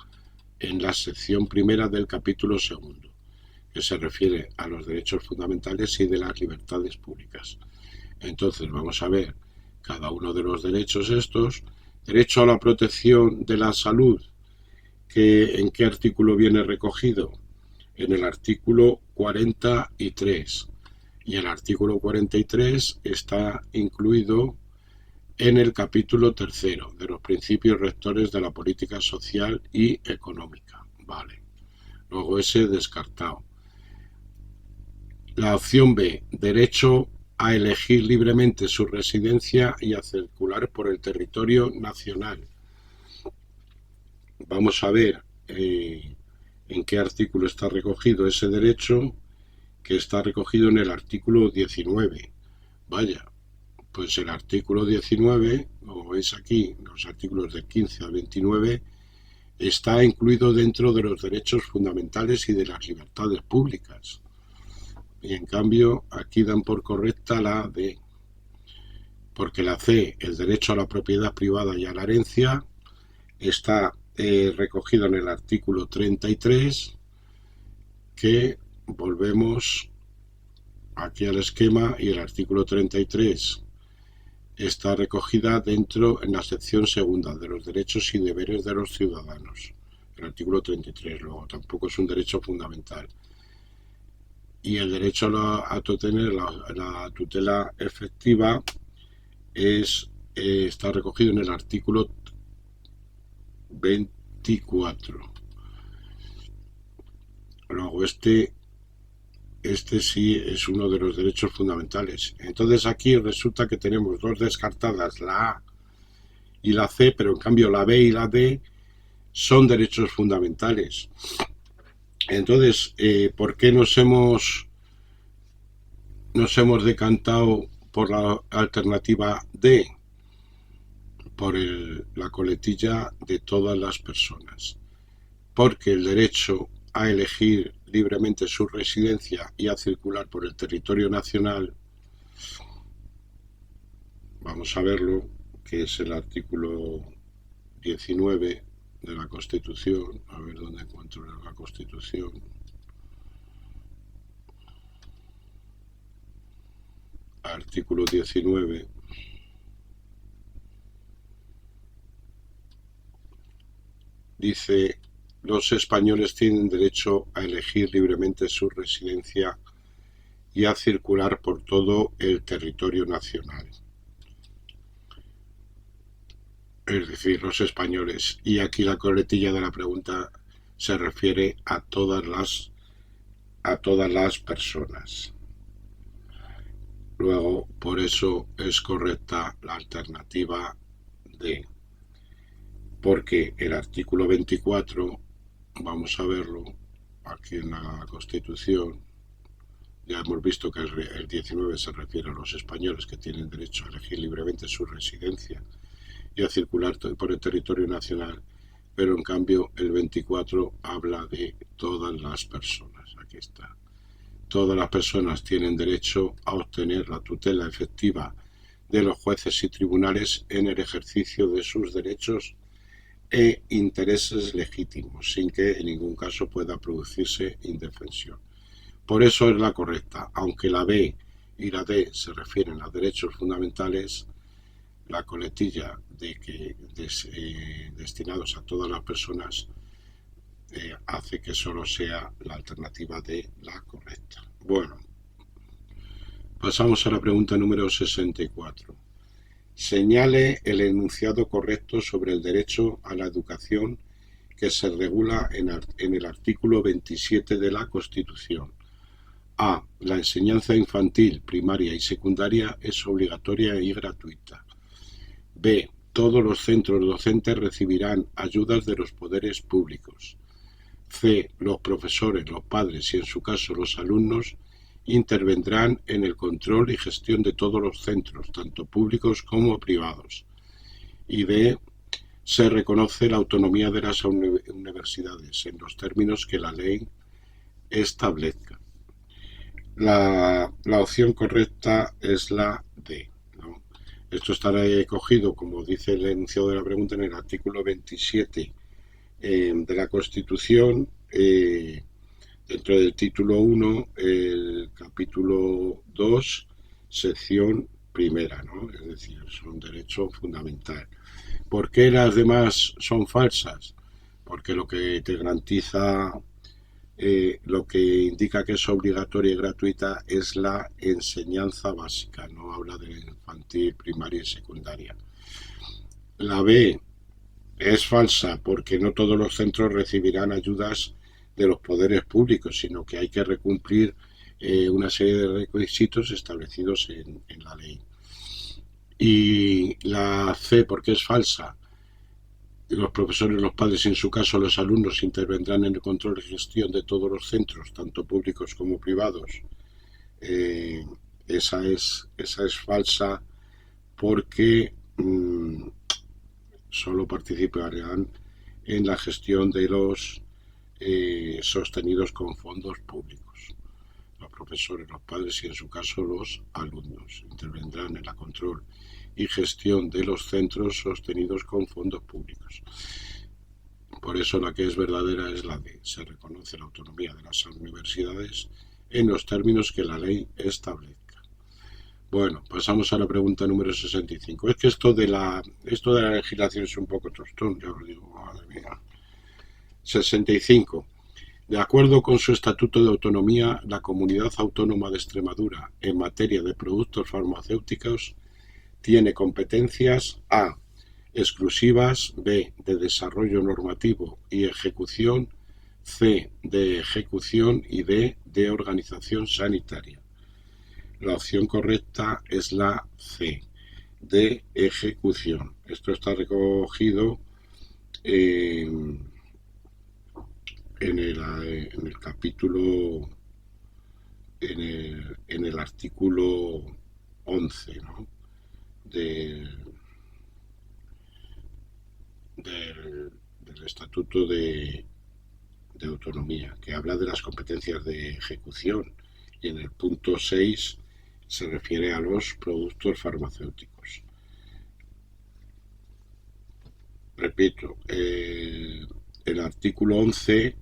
en la sección primera del capítulo segundo, que se refiere a los derechos fundamentales y de las libertades públicas. Entonces vamos a ver cada uno de los derechos estos. Derecho a la protección de la salud, ¿en qué artículo viene recogido? En el artículo 43. Y el artículo 43 está incluido en el capítulo 3 de los principios rectores de la política social y económica. Vale. Luego ese descartado. La opción B, derecho a elegir libremente su residencia y a circular por el territorio nacional. Vamos a ver en qué artículo está recogido ese derecho, que está recogido en el artículo 19. Vaya, pues el artículo 19, como veis aquí, los artículos del 15 al 29, está incluido dentro de los derechos fundamentales y de las libertades públicas. Y en cambio, aquí dan por correcta la D, porque la C, el derecho a la propiedad privada y a la herencia, está recogido en el artículo 33, que volvemos aquí al esquema, y el artículo 33 está recogida dentro en la sección segunda de los derechos y deberes de los ciudadanos. El artículo 33, luego tampoco es un derecho fundamental. Y el derecho a tener la tutela efectiva está recogido en el artículo 24. Luego este sí es uno de los derechos fundamentales. Entonces aquí resulta que tenemos dos descartadas, la A y la C, pero en cambio la B y la D son derechos fundamentales. Entonces, ¿por qué nos hemos decantado por la alternativa D? Por la coletilla de todas las personas. Porque el derecho a elegir libremente su residencia y a circular por el territorio nacional, vamos a verlo, que es el artículo 19 de la Constitución. A ver dónde encuentro la Constitución. Artículo 19. Dice: los españoles tienen derecho a elegir libremente su residencia y a circular por todo el territorio nacional. Es decir, los españoles. Y aquí la coletilla de la pregunta se refiere a todas las personas. Luego, por eso es correcta la alternativa D. Porque el artículo 24, vamos a verlo aquí en la Constitución, ya hemos visto que el 19 se refiere a los españoles que tienen derecho a elegir libremente su residencia y a circular por el territorio nacional, pero en cambio el 24 habla de todas las personas. Aquí está. Todas las personas tienen derecho a obtener la tutela efectiva de los jueces y tribunales en el ejercicio de sus derechos e intereses legítimos, sin que en ningún caso pueda producirse indefensión. Por eso es la correcta. Aunque la B y la D se refieren a derechos fundamentales, la coletilla de que destinados a todas las personas hace que solo sea la alternativa D la correcta. Bueno, pasamos a la pregunta número 64. Señale el enunciado correcto sobre el derecho a la educación que se regula en el artículo 27 de la Constitución. A. La enseñanza infantil, primaria y secundaria es obligatoria y gratuita. B. Todos los centros docentes recibirán ayudas de los poderes públicos. C. Los profesores, los padres y en su caso los alumnos intervendrán en el control y gestión de todos los centros, tanto públicos como privados. Y D. Se reconoce la autonomía de las universidades en los términos que la ley establezca. La opción correcta es la D, ¿no? Esto estará cogido, como dice el enunciado de la pregunta, en el artículo 27 de la Constitución, dentro del título 1, el capítulo 2, sección primera, ¿no? Es decir, son derecho fundamental. ¿Por qué las demás son falsas? Porque lo que te garantiza, lo que indica que es obligatoria y gratuita es la enseñanza básica, no habla de infantil, primaria y secundaria. La B es falsa porque no todos los centros recibirán ayudas de los poderes públicos, sino que hay que cumplir una serie de requisitos establecidos en la ley. Y la C, porque es falsa, los profesores, los padres y en su caso los alumnos intervendrán en el control y gestión de todos los centros, tanto públicos como privados. Esa es falsa porque solo participarán en la gestión de los sostenidos con fondos públicos. Los profesores, los padres y en su caso los alumnos intervendrán en la control y gestión de los centros sostenidos con fondos públicos. Por eso la que es verdadera es la D. Se reconoce la autonomía de las universidades en los términos que la ley establezca. Bueno, pasamos a la pregunta número 65. Es que esto de la legislación es un poco tostón, ya os digo, madre mía. 65. De acuerdo con su Estatuto de Autonomía, la Comunidad Autónoma de Extremadura en materia de productos farmacéuticos tiene competencias A, exclusivas, B, de desarrollo normativo y ejecución, C, de ejecución y D, de organización sanitaria. La opción correcta es la C, de ejecución. Esto está recogido en el capítulo, en el artículo 11, ¿no? del Estatuto de Autonomía, que habla de las competencias de ejecución, y en el punto 6 se refiere a los productos farmacéuticos. Repito, el artículo 11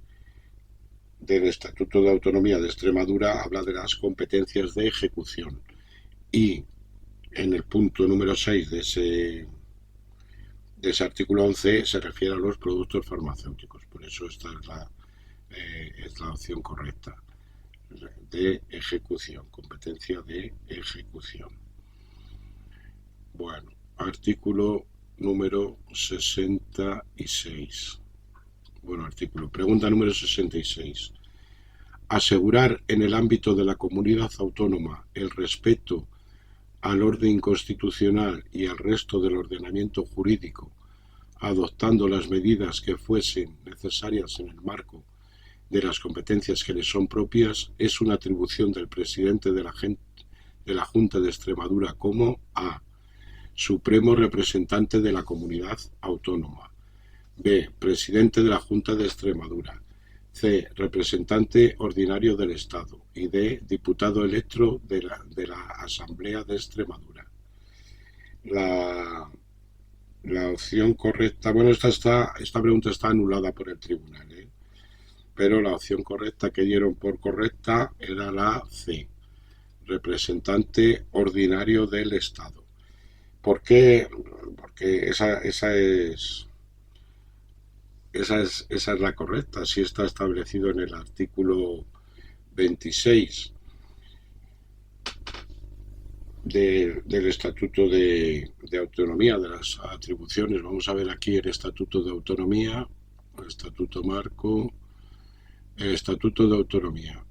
del Estatuto de Autonomía de Extremadura habla de las competencias de ejecución, y en el punto número 6 de ese artículo 11 se refiere a los productos farmacéuticos. Por eso esta es la opción correcta, de ejecución, competencia de ejecución. Bueno, artículo número 66. Pregunta número 66. Asegurar en el ámbito de la comunidad autónoma el respeto al orden constitucional y al resto del ordenamiento jurídico, adoptando las medidas que fuesen necesarias en el marco de las competencias que le son propias, es una atribución del presidente de la Junta de Extremadura como A, supremo representante de la comunidad autónoma, B, presidente de la Junta de Extremadura, C, representante ordinario del Estado y D, diputado electo de la Asamblea de Extremadura. La opción correcta, bueno, esta pregunta está anulada por el tribunal, pero la opción correcta que dieron por correcta era la C, representante ordinario del Estado. ¿Por qué? Porque esa es la correcta, así está establecido en el artículo 26 del Estatuto de Autonomía, de las atribuciones. Vamos a ver aquí el Estatuto de Autonomía, el Estatuto Marco, el Estatuto de Autonomía,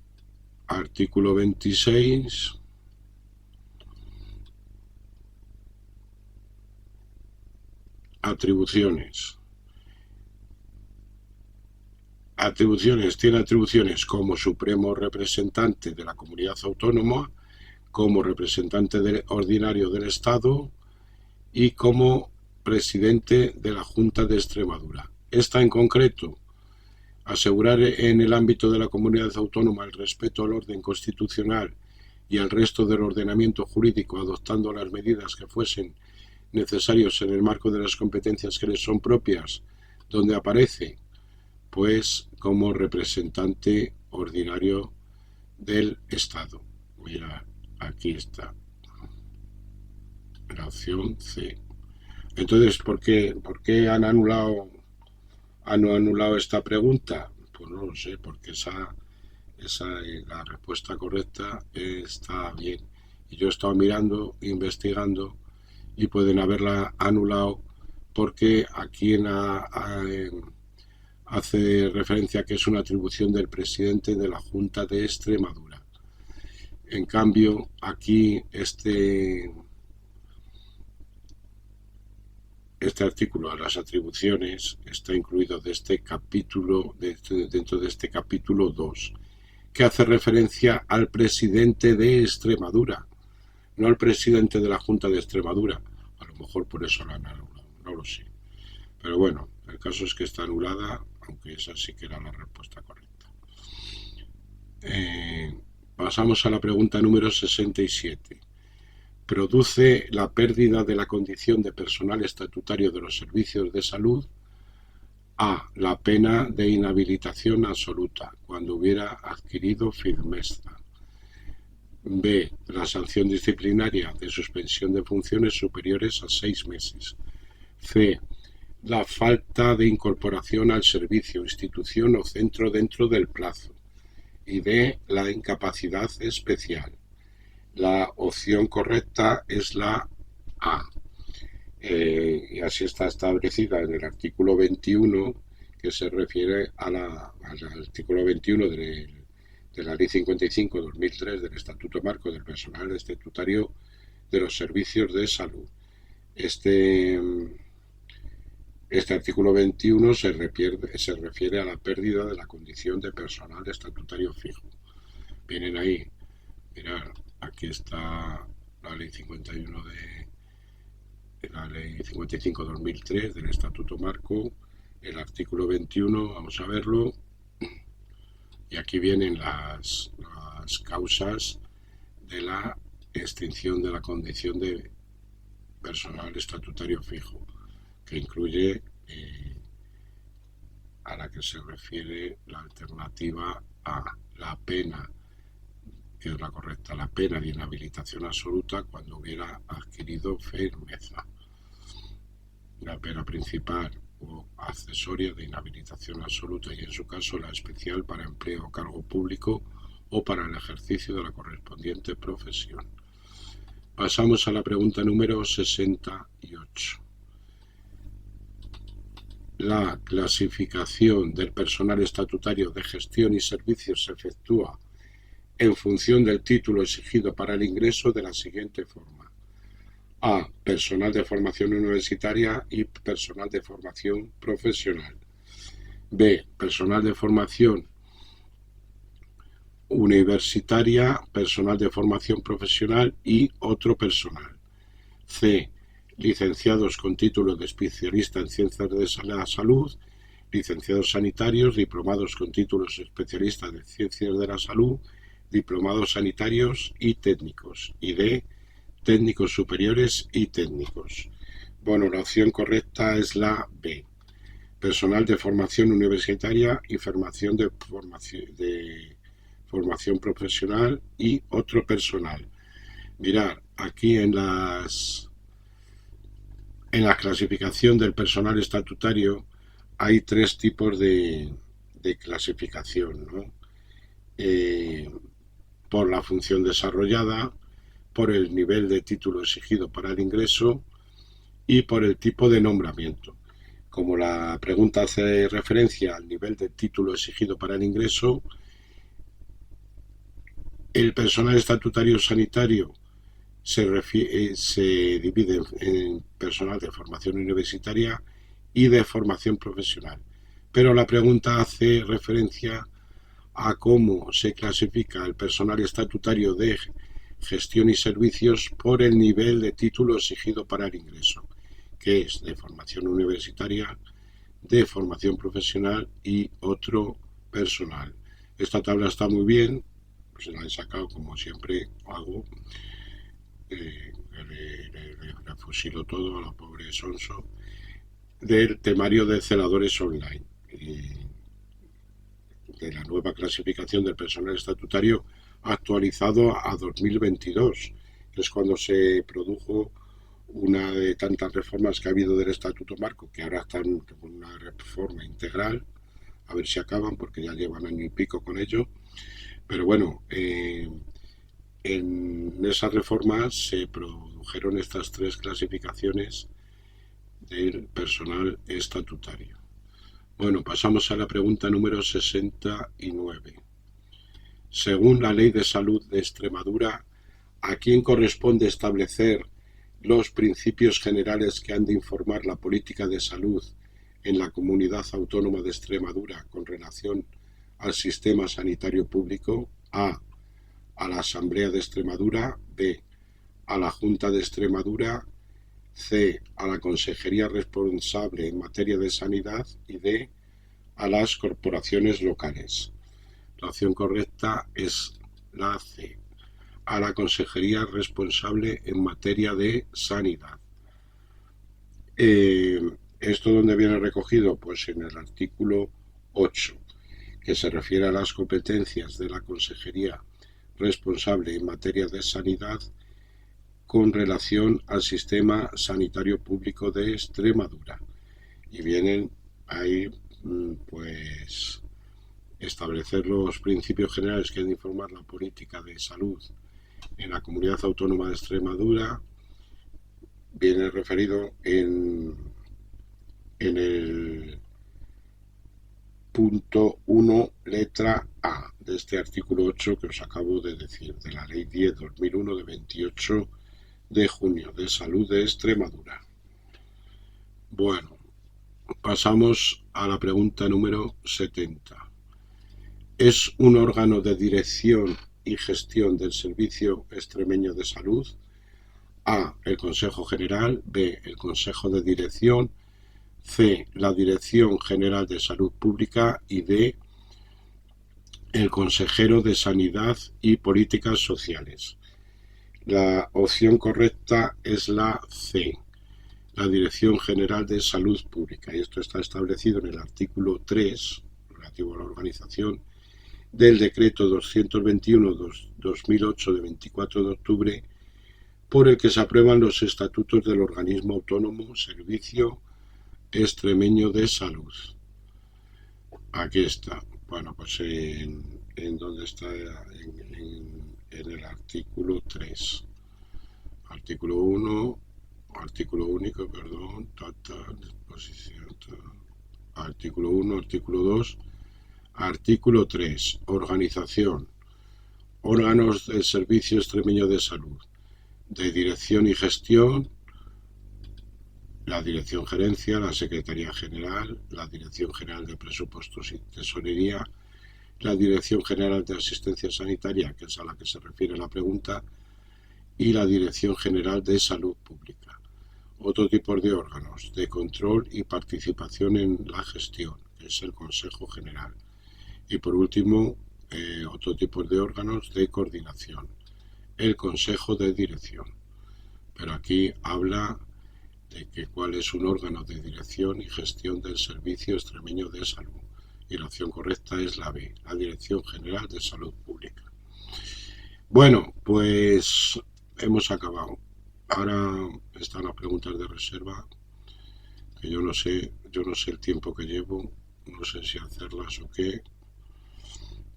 artículo 26. Atribuciones. Tiene atribuciones como supremo representante de la comunidad autónoma, como representante ordinario del Estado y como presidente de la Junta de Extremadura. Esta en concreto, asegurar en el ámbito de la comunidad autónoma el respeto al orden constitucional y al resto del ordenamiento jurídico, adoptando las medidas que fuesen necesarios en el marco de las competencias que les son propias, donde aparece, pues, como representante ordinario del Estado. Mira, aquí está la opción C. Entonces, ¿por qué han anulado esta pregunta? Pues no lo sé, porque la respuesta correcta está bien. Y yo he estado mirando, investigando, y pueden haberla anulado porque aquí hace referencia a que es una atribución del presidente de la Junta de Extremadura. En cambio, aquí este artículo a las atribuciones está incluido dentro de este capítulo 2, que hace referencia al presidente de Extremadura, no al presidente de la Junta de Extremadura. A lo mejor por eso la han anulado, no lo sé. Pero bueno, el caso es que está anulada, aunque esa sí que era la respuesta correcta. Pasamos a la pregunta número 67. ¿Produce la pérdida de la condición de personal estatutario de los servicios de salud? A. La pena de inhabilitación absoluta, cuando hubiera adquirido firmeza. B. La sanción disciplinaria de suspensión de funciones superiores a 6 meses. C. La falta de incorporación al servicio, institución o centro dentro del plazo. Y D. La incapacidad especial. La opción correcta es la A. Y así está establecida en el artículo 21, que se refiere al artículo 21 de la Ley 55/2003 del Estatuto Marco del Personal Estatutario de los Servicios de Salud. Este artículo 21 se refiere a la pérdida de la condición de personal estatutario fijo. Vienen ahí, mirad, aquí está la Ley 51 de la Ley 55/2003 del Estatuto Marco, el artículo 21, vamos a verlo, y aquí vienen las causas de la extinción de la condición de personal estatutario fijo, que incluye a la que se refiere la alternativa A, la pena, que es la correcta, la pena de inhabilitación absoluta cuando hubiera adquirido firmeza. La pena principal o accesoria de inhabilitación absoluta y, en su caso, la especial para empleo o cargo público o para el ejercicio de la correspondiente profesión. Pasamos a la pregunta número 68. La clasificación del personal estatutario de gestión y servicios se efectúa en función del título exigido para el ingreso de la siguiente forma. A. Personal de formación universitaria y personal de formación profesional. B. Personal de formación universitaria, personal de formación profesional y otro personal. C. Licenciados con título de especialista en ciencias de la salud, licenciados sanitarios, diplomados con títulos especialistas de ciencias de la salud, diplomados sanitarios y técnicos. Y D. Técnicos superiores y técnicos. Bueno, la opción correcta es la B. Personal de formación universitaria y formación de formación profesional y otro personal. Mirad, aquí en la clasificación del personal estatutario hay 3 tipos de clasificación, ¿no? Por la función desarrollada, por el nivel de título exigido para el ingreso y por el tipo de nombramiento. Como la pregunta hace referencia al nivel de título exigido para el ingreso, el personal estatutario sanitario se divide en personal de formación universitaria y de formación profesional. Pero la pregunta hace referencia a cómo se clasifica el personal estatutario de gestión y servicios por el nivel de título exigido para el ingreso, que es de formación universitaria, de formación profesional y otro personal. Esta tabla está muy bien, pues la he sacado como siempre hago, le fusilo todo a la pobre Sonso, del temario de celadores online, de la nueva clasificación del personal estatutario actualizado a 2022, que es cuando se produjo una de tantas reformas que ha habido del Estatuto Marco, que ahora están con una reforma integral, a ver si acaban, porque ya llevan año y pico con ello. Pero bueno, en esas reformas se produjeron estas 3 clasificaciones del personal estatutario. Bueno, pasamos a la pregunta número 69. Según la Ley de Salud de Extremadura, ¿a quién corresponde establecer los principios generales que han de informar la política de salud en la Comunidad Autónoma de Extremadura con relación al sistema sanitario público? A la Asamblea de Extremadura. B, a la Junta de Extremadura. C, a la Consejería responsable en materia de sanidad. Y D, a las corporaciones locales. La opción correcta es la C, a la Consejería responsable en materia de sanidad. ¿Esto dónde viene recogido? Pues en el artículo 8, que se refiere a las competencias de la Consejería responsable en materia de sanidad con relación al sistema sanitario público de Extremadura. Y vienen ahí, pues, establecer los principios generales que han de informar la política de salud en la Comunidad Autónoma de Extremadura. Viene referido en el punto 1, letra A, de este artículo 8 que os acabo de decir, de la Ley 10/2001 de 28 de junio de Salud de Extremadura. Bueno, pasamos a la pregunta número 70. ¿Es un órgano de dirección y gestión del Servicio Extremeño de Salud? A, el Consejo General. B, el Consejo de Dirección. C, la Dirección General de Salud Pública. Y D, el Consejero de Sanidad y Políticas Sociales. La opción correcta es la C, la Dirección General de Salud Pública. Y esto está establecido en el artículo 3, relativo a la organización, del decreto 221/2008 de 24 de octubre, por el que se aprueban los estatutos del organismo autónomo Servicio Extremeño de Salud. Aquí está. Bueno, pues en donde está en el artículo 3. Artículo 1, artículo único, perdón, disposición, artículo 1, artículo 2, artículo 3, organización, órganos del Servicio Extremeño de Salud, de dirección y gestión, la Dirección Gerencia, la Secretaría General, la Dirección General de Presupuestos y Tesorería, la Dirección General de Asistencia Sanitaria, que es a la que se refiere la pregunta, y la Dirección General de Salud Pública. Otro tipo de órganos de control y participación en la gestión, que es el Consejo General. Y por último, otro tipo de órganos de coordinación, el Consejo de Dirección. Pero aquí habla de que cuál es un órgano de dirección y gestión del Servicio Extremeño de Salud. Y la opción correcta es la B, la Dirección General de Salud Pública. Bueno, pues hemos acabado. Ahora están las preguntas de reserva, que yo no sé el tiempo que llevo, no sé si hacerlas o qué.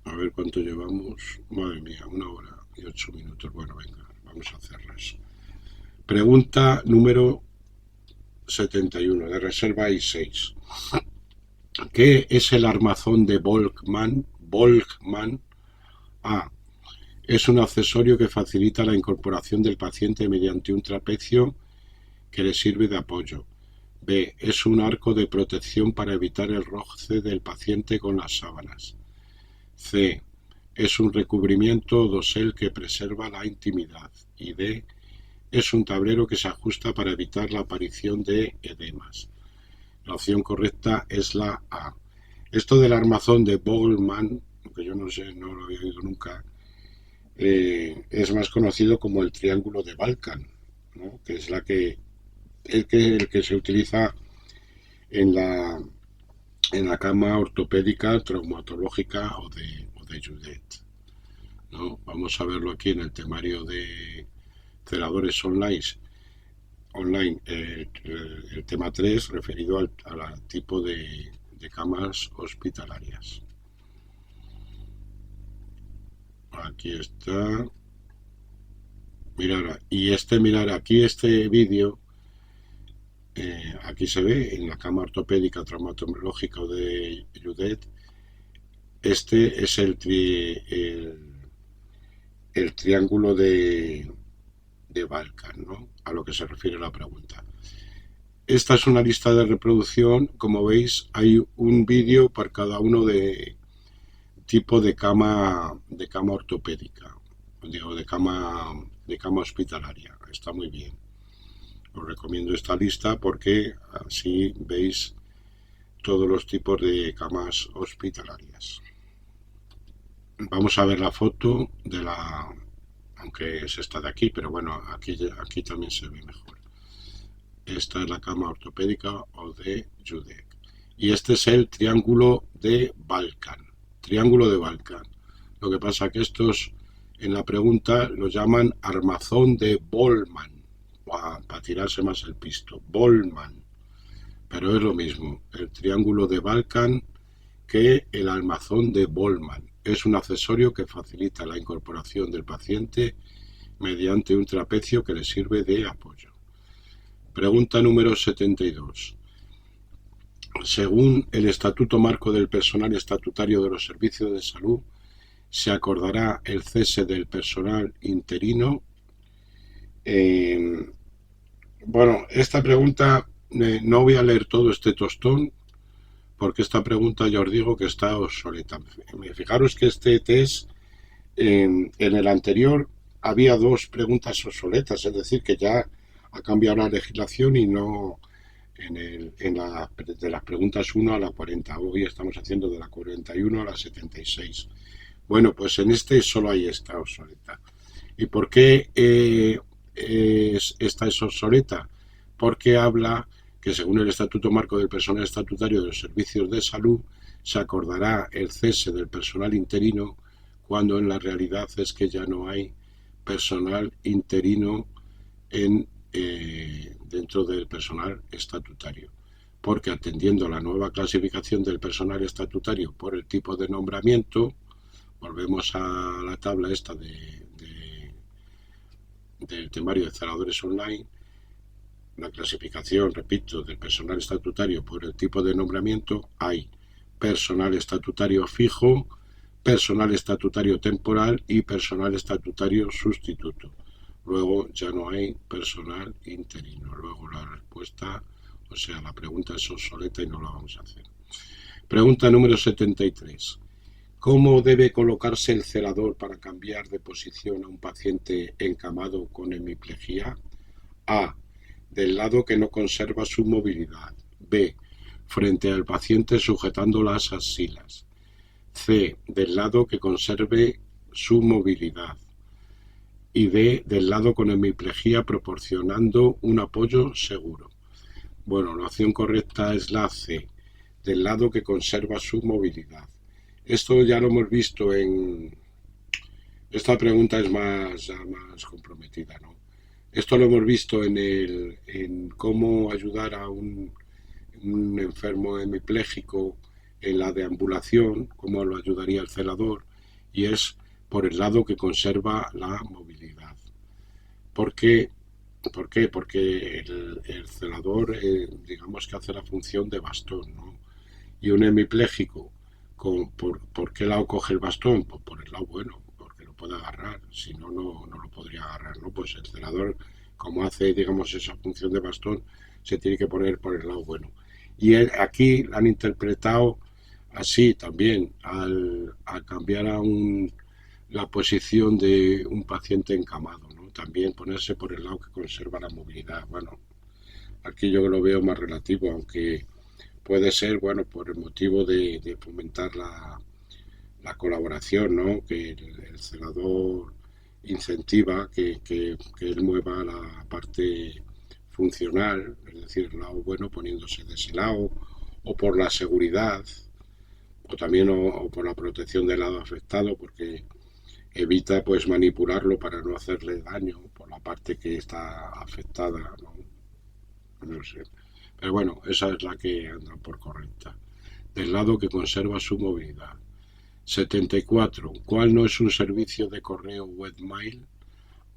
A ver cuánto llevamos. Madre mía, 1 hora y 8 minutos. Bueno, venga, vamos a hacerlas. Pregunta número 71, de reserva I6. ¿Qué es el armazón de Volkmann? A, es un accesorio que facilita la incorporación del paciente mediante un trapecio que le sirve de apoyo. B, es un arco de protección para evitar el roce del paciente con las sábanas. C, es un recubrimiento o dosel que preserva la intimidad. Y D, es un tablero que se ajusta para evitar la aparición de edemas. La opción correcta es la A. Esto del armazón de Volkmann, que yo no sé, no lo había oído nunca, es más conocido como el triángulo de Balkan, ¿no? Que es el que se utiliza en la cama ortopédica, traumatológica o de Judet, ¿no? Vamos a verlo aquí en el temario de celadores online, el tema 3 referido al tipo de camas hospitalarias. Aquí está. Mirar, aquí este vídeo, aquí se ve en la cama ortopédica traumatológica de Judet. Este es el el triángulo de Balkan, ¿no? A lo que se refiere la pregunta. Esta es una lista de reproducción. Como veis, hay un vídeo para cada uno de tipo de cama ortopédica, digo, de cama hospitalaria. Está muy bien. Os recomiendo esta lista porque así veis todos los tipos de camas hospitalarias. Vamos a ver la foto de la, aunque es esta de aquí, pero bueno, aquí también se ve mejor. Esta es la cama ortopédica o de Judek. Y este es el triángulo de Balkan. Triángulo de Balkan. Lo que pasa que estos en la pregunta lo llaman armazón de Bolman, para tirarse más el pisto. Bolman. Pero es lo mismo, el triángulo de Balkan que el armazón de Bolman. Es un accesorio que facilita la incorporación del paciente mediante un trapecio que le sirve de apoyo. Pregunta número 72. Según el Estatuto Marco del Personal Estatutario de los Servicios de Salud, se acordará el cese del personal interino. Bueno, esta pregunta, no voy a leer todo este tostón, porque esta pregunta ya os digo que está obsoleta. Fijaros que este test, en el anterior, había dos preguntas obsoletas, es decir, que ya ha cambiado la legislación y no de las preguntas 1 a la 40. Hoy estamos haciendo de la 41 a la 76. Bueno, pues en este solo hay esta obsoleta. ¿Y por qué esta es obsoleta? Porque habla que según el Estatuto Marco del Personal Estatutario de los Servicios de Salud se acordará el cese del personal interino cuando en la realidad es que ya no hay personal interino dentro del personal estatutario, porque atendiendo a la nueva clasificación del personal estatutario por el tipo de nombramiento, volvemos a la tabla esta del temario de celadores online, la clasificación, repito, del personal estatutario por el tipo de nombramiento, hay personal estatutario fijo, personal estatutario temporal y personal estatutario sustituto. Luego ya no hay personal interino. Luego la respuesta, o sea, la pregunta es obsoleta y no la vamos a hacer. Pregunta número 73. ¿Cómo debe colocarse el celador para cambiar de posición a un paciente encamado con hemiplegia? A. Del lado que no conserva su movilidad. B. Frente al paciente sujetando las axilas. C. Del lado que conserve su movilidad. Y D. Del lado con hemiplegia proporcionando un apoyo seguro. Bueno, la opción correcta es la C. Del lado que conserva su movilidad. Esto ya lo hemos visto Esta pregunta es más comprometida, ¿no? Esto lo hemos visto en cómo ayudar a un enfermo hemipléjico en la deambulación, cómo lo ayudaría el celador, y es por el lado que conserva la movilidad. ¿Por qué? Porque el celador, digamos que hace la función de bastón, ¿no? Y un hemipléjico, ¿por qué lado coge el bastón? Pues por el lado bueno, porque lo puede agarrar, si no, no lo podría agarrar, ¿no? Pues el celador, como hace, digamos, esa función de bastón, se tiene que poner por el lado bueno. Y aquí han interpretado así también, al cambiar la posición de un paciente encamado, ¿no? También ponerse por el lado que conserva la movilidad. Bueno, aquí yo lo veo más relativo, aunque puede ser, bueno, por el motivo de fomentar la colaboración, ¿no? Que el celador incentiva que él mueva la parte funcional, es decir, el lado bueno poniéndose de ese lado, o por la seguridad, o también o por la protección del lado afectado, porque evita pues manipularlo para no hacerle daño por la parte que está afectada, ¿no? No sé. Pero bueno, esa es la que anda por correcta. Del lado que conserva su movilidad. 74. ¿Cuál no es un servicio de correo webmail?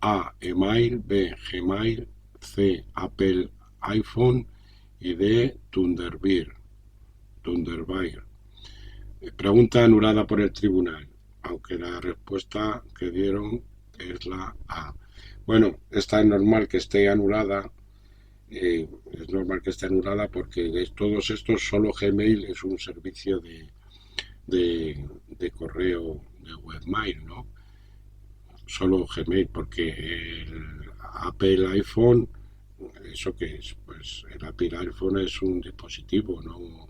A. Email. B. Gmail. C. Apple iPhone. Y D. Thunderbird. Pregunta anulada por el tribunal, aunque la respuesta que dieron es la A. Bueno, esta es normal que esté anulada. Es normal que esté anulada porque de todos estos solo Gmail es un servicio de correo de webmail, ¿no? Solo Gmail, porque el Apple iPhone, ¿eso qué es? Pues el Apple iPhone es un dispositivo, no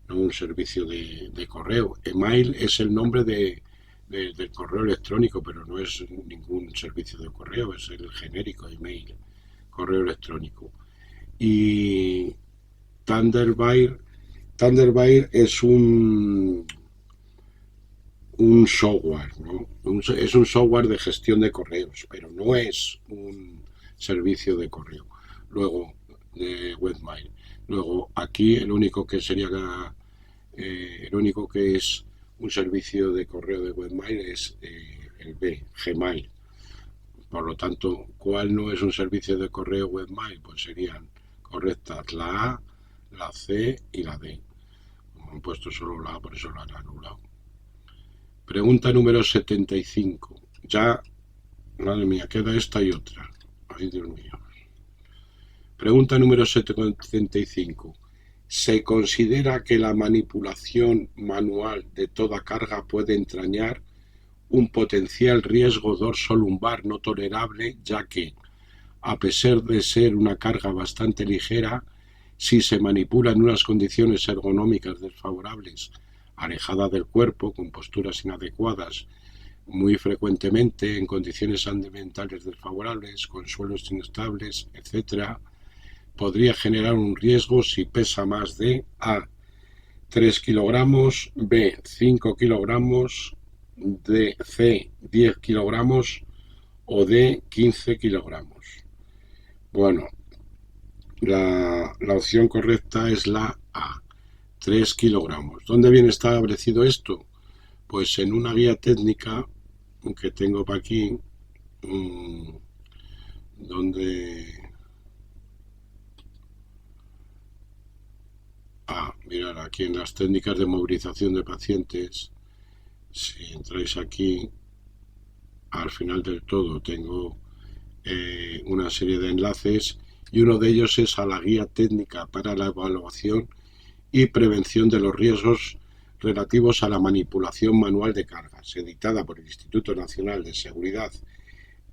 un servicio de correo. Email es el nombre del correo electrónico, pero no es ningún servicio de correo, es el genérico email, correo electrónico. Y Thunderbird, Thunderbird es un software, ¿no? Es un software de gestión de correos, pero no es un servicio de correo. Luego, de webmail. Luego, aquí el único que sería el único que es un servicio de correo de webmail es el B, Gmail. Por lo tanto, ¿cuál no es un servicio de correo webmail? Pues serían correctas la A, la C y la D. Como han puesto solo la A, por eso la han anulado. Pregunta número 75. Ya, madre mía, queda esta y otra. Ay, Dios mío. Pregunta número 75. ¿Se considera que la manipulación manual de toda carga puede entrañar un potencial riesgo dorsolumbar no tolerable, ya que, a pesar de ser una carga bastante ligera, si se manipula en unas condiciones ergonómicas desfavorables, alejada del cuerpo, con posturas inadecuadas, muy frecuentemente en condiciones ambientales desfavorables, con suelos inestables, etc., podría generar un riesgo si pesa más de A, 3 kilogramos, B, 5 kilogramos, D, C, 10 kilogramos o D, 15 kilogramos. Bueno, la opción correcta es la A, 3 kilogramos. ¿Dónde viene establecido esto? Pues en una guía técnica que tengo para aquí, donde... mirad, aquí en las técnicas de movilización de pacientes, si entráis aquí, al final del todo tengo una serie de enlaces y uno de ellos es a la guía técnica para la evaluación y prevención de los riesgos relativos a la manipulación manual de cargas, editada por el Instituto Nacional de Seguridad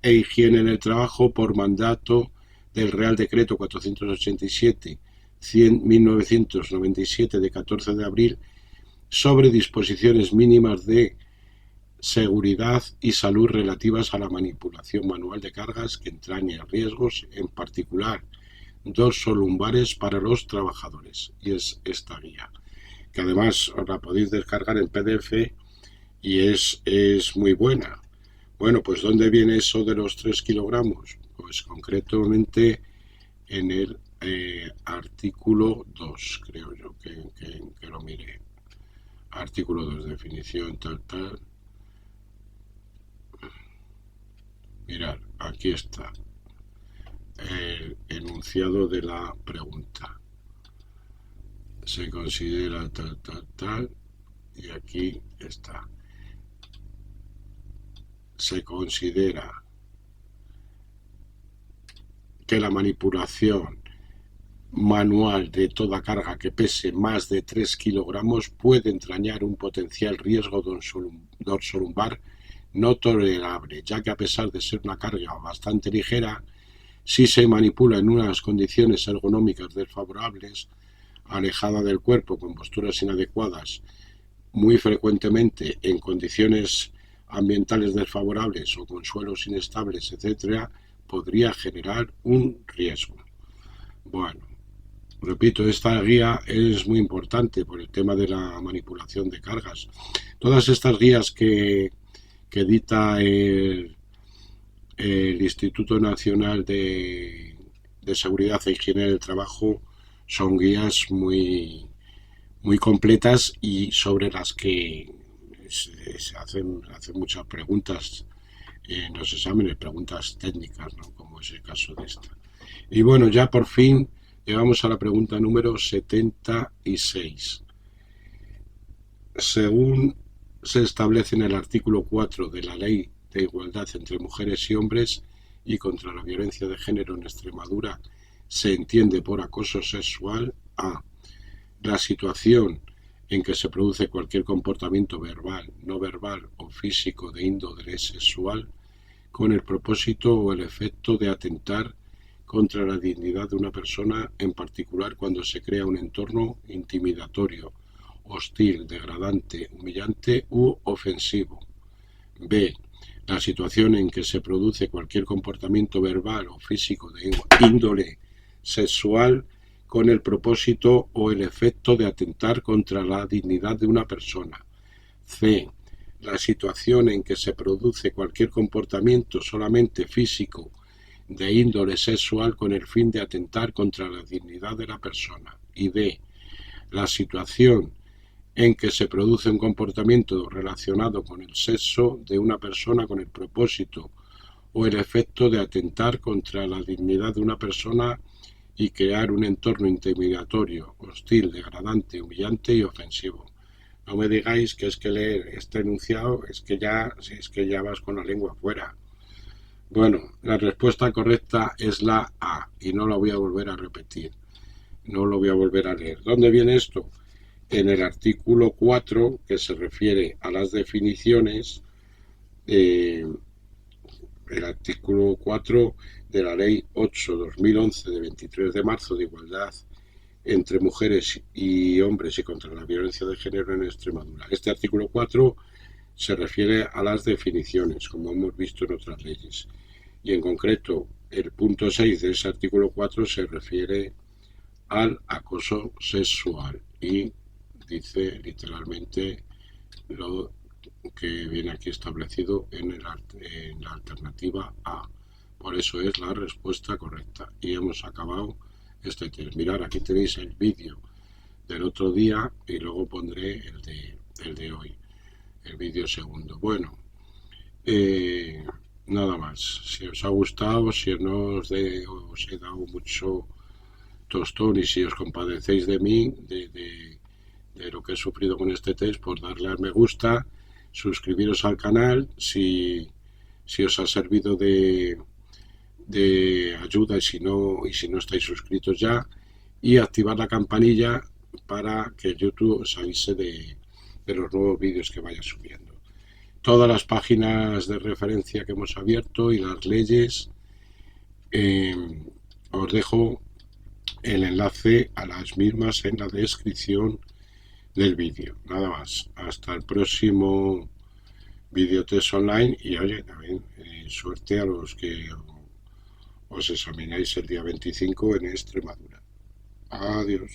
e Higiene en el Trabajo por mandato del Real Decreto 487 1997 de 14 de abril sobre disposiciones mínimas de seguridad y salud relativas a la manipulación manual de cargas que entraña riesgos, en particular dorsolumbares para los trabajadores. Y es esta guía, que además os la podéis descargar en PDF y es muy buena. Bueno, pues ¿dónde viene eso de los 3 kilogramos? Pues concretamente en el artículo 2, creo yo que lo miré. Artículo 2, definición, tal. Mirad, aquí está el enunciado de la pregunta. Se considera tal, y aquí está. Se considera que la manipulación manual de toda carga que pese más de 3 kilogramos puede entrañar un potencial riesgo dorsolumbar no tolerable, ya que a pesar de ser una carga bastante ligera, si se manipula en unas condiciones ergonómicas desfavorables, alejada del cuerpo con posturas inadecuadas, muy frecuentemente en condiciones ambientales desfavorables o con suelos inestables, etc., podría generar un riesgo. Bueno, repito, esta guía es muy importante por el tema de la manipulación de cargas. Todas estas guías que edita el Instituto Nacional de Seguridad e Higiene del Trabajo son guías muy completas y sobre las que se hacen muchas preguntas en los exámenes, preguntas técnicas, ¿no? Como es el caso de esta. Y bueno, ya por fin llegamos a la pregunta número 76. Según se establece en el artículo 4 de la Ley de igualdad entre mujeres y hombres y contra la violencia de género en Extremadura se entiende por acoso sexual a la situación en que se produce cualquier comportamiento verbal, no verbal o físico de índole sexual con el propósito o el efecto de atentar contra la dignidad de una persona, en particular cuando se crea un entorno intimidatorio, hostil, degradante, humillante u ofensivo. B. La situación en que se produce cualquier comportamiento verbal o físico de índole sexual con el propósito o el efecto de atentar contra la dignidad de una persona. C. La situación en que se produce cualquier comportamiento solamente físico de índole sexual con el fin de atentar contra la dignidad de la persona. Y D. La situación en que se produce un comportamiento relacionado con el sexo de una persona con el propósito o el efecto de atentar contra la dignidad de una persona y crear un entorno intimidatorio, hostil, degradante, humillante y ofensivo. No me digáis que es que leer este enunciado es que ya vas con la lengua afuera. Bueno, la respuesta correcta es la A y no la voy a volver a repetir. No lo voy a volver a leer. ¿Dónde viene esto? En el artículo 4, que se refiere a las definiciones, el artículo 4 de la Ley 8/2011 de 23 de marzo de igualdad entre mujeres y hombres y contra la violencia de género en Extremadura. Este artículo 4 se refiere a las definiciones, como hemos visto en otras leyes. Y en concreto, el punto 6 de ese artículo 4 se refiere al acoso sexual y dice literalmente lo que viene aquí establecido en la alternativa A. Por eso es la respuesta correcta. Y hemos acabado este test. Mirad, aquí tenéis el vídeo del otro día y luego pondré el de hoy, el vídeo segundo. Bueno, nada más. Si os ha gustado, si no os he dado mucho tostón y si os compadecéis de mí, de lo que he sufrido con este test, pues darle al me gusta, suscribiros al canal si os ha servido de ayuda y si no estáis suscritos ya, y activar la campanilla para que YouTube os avise de los nuevos vídeos que vaya subiendo. Todas las páginas de referencia que hemos abierto y las leyes, os dejo el enlace a las mismas en la descripción del vídeo. Nada más. Hasta el próximo videotest online y oye, también suerte a los que os examináis el día 25 en Extremadura. Adiós.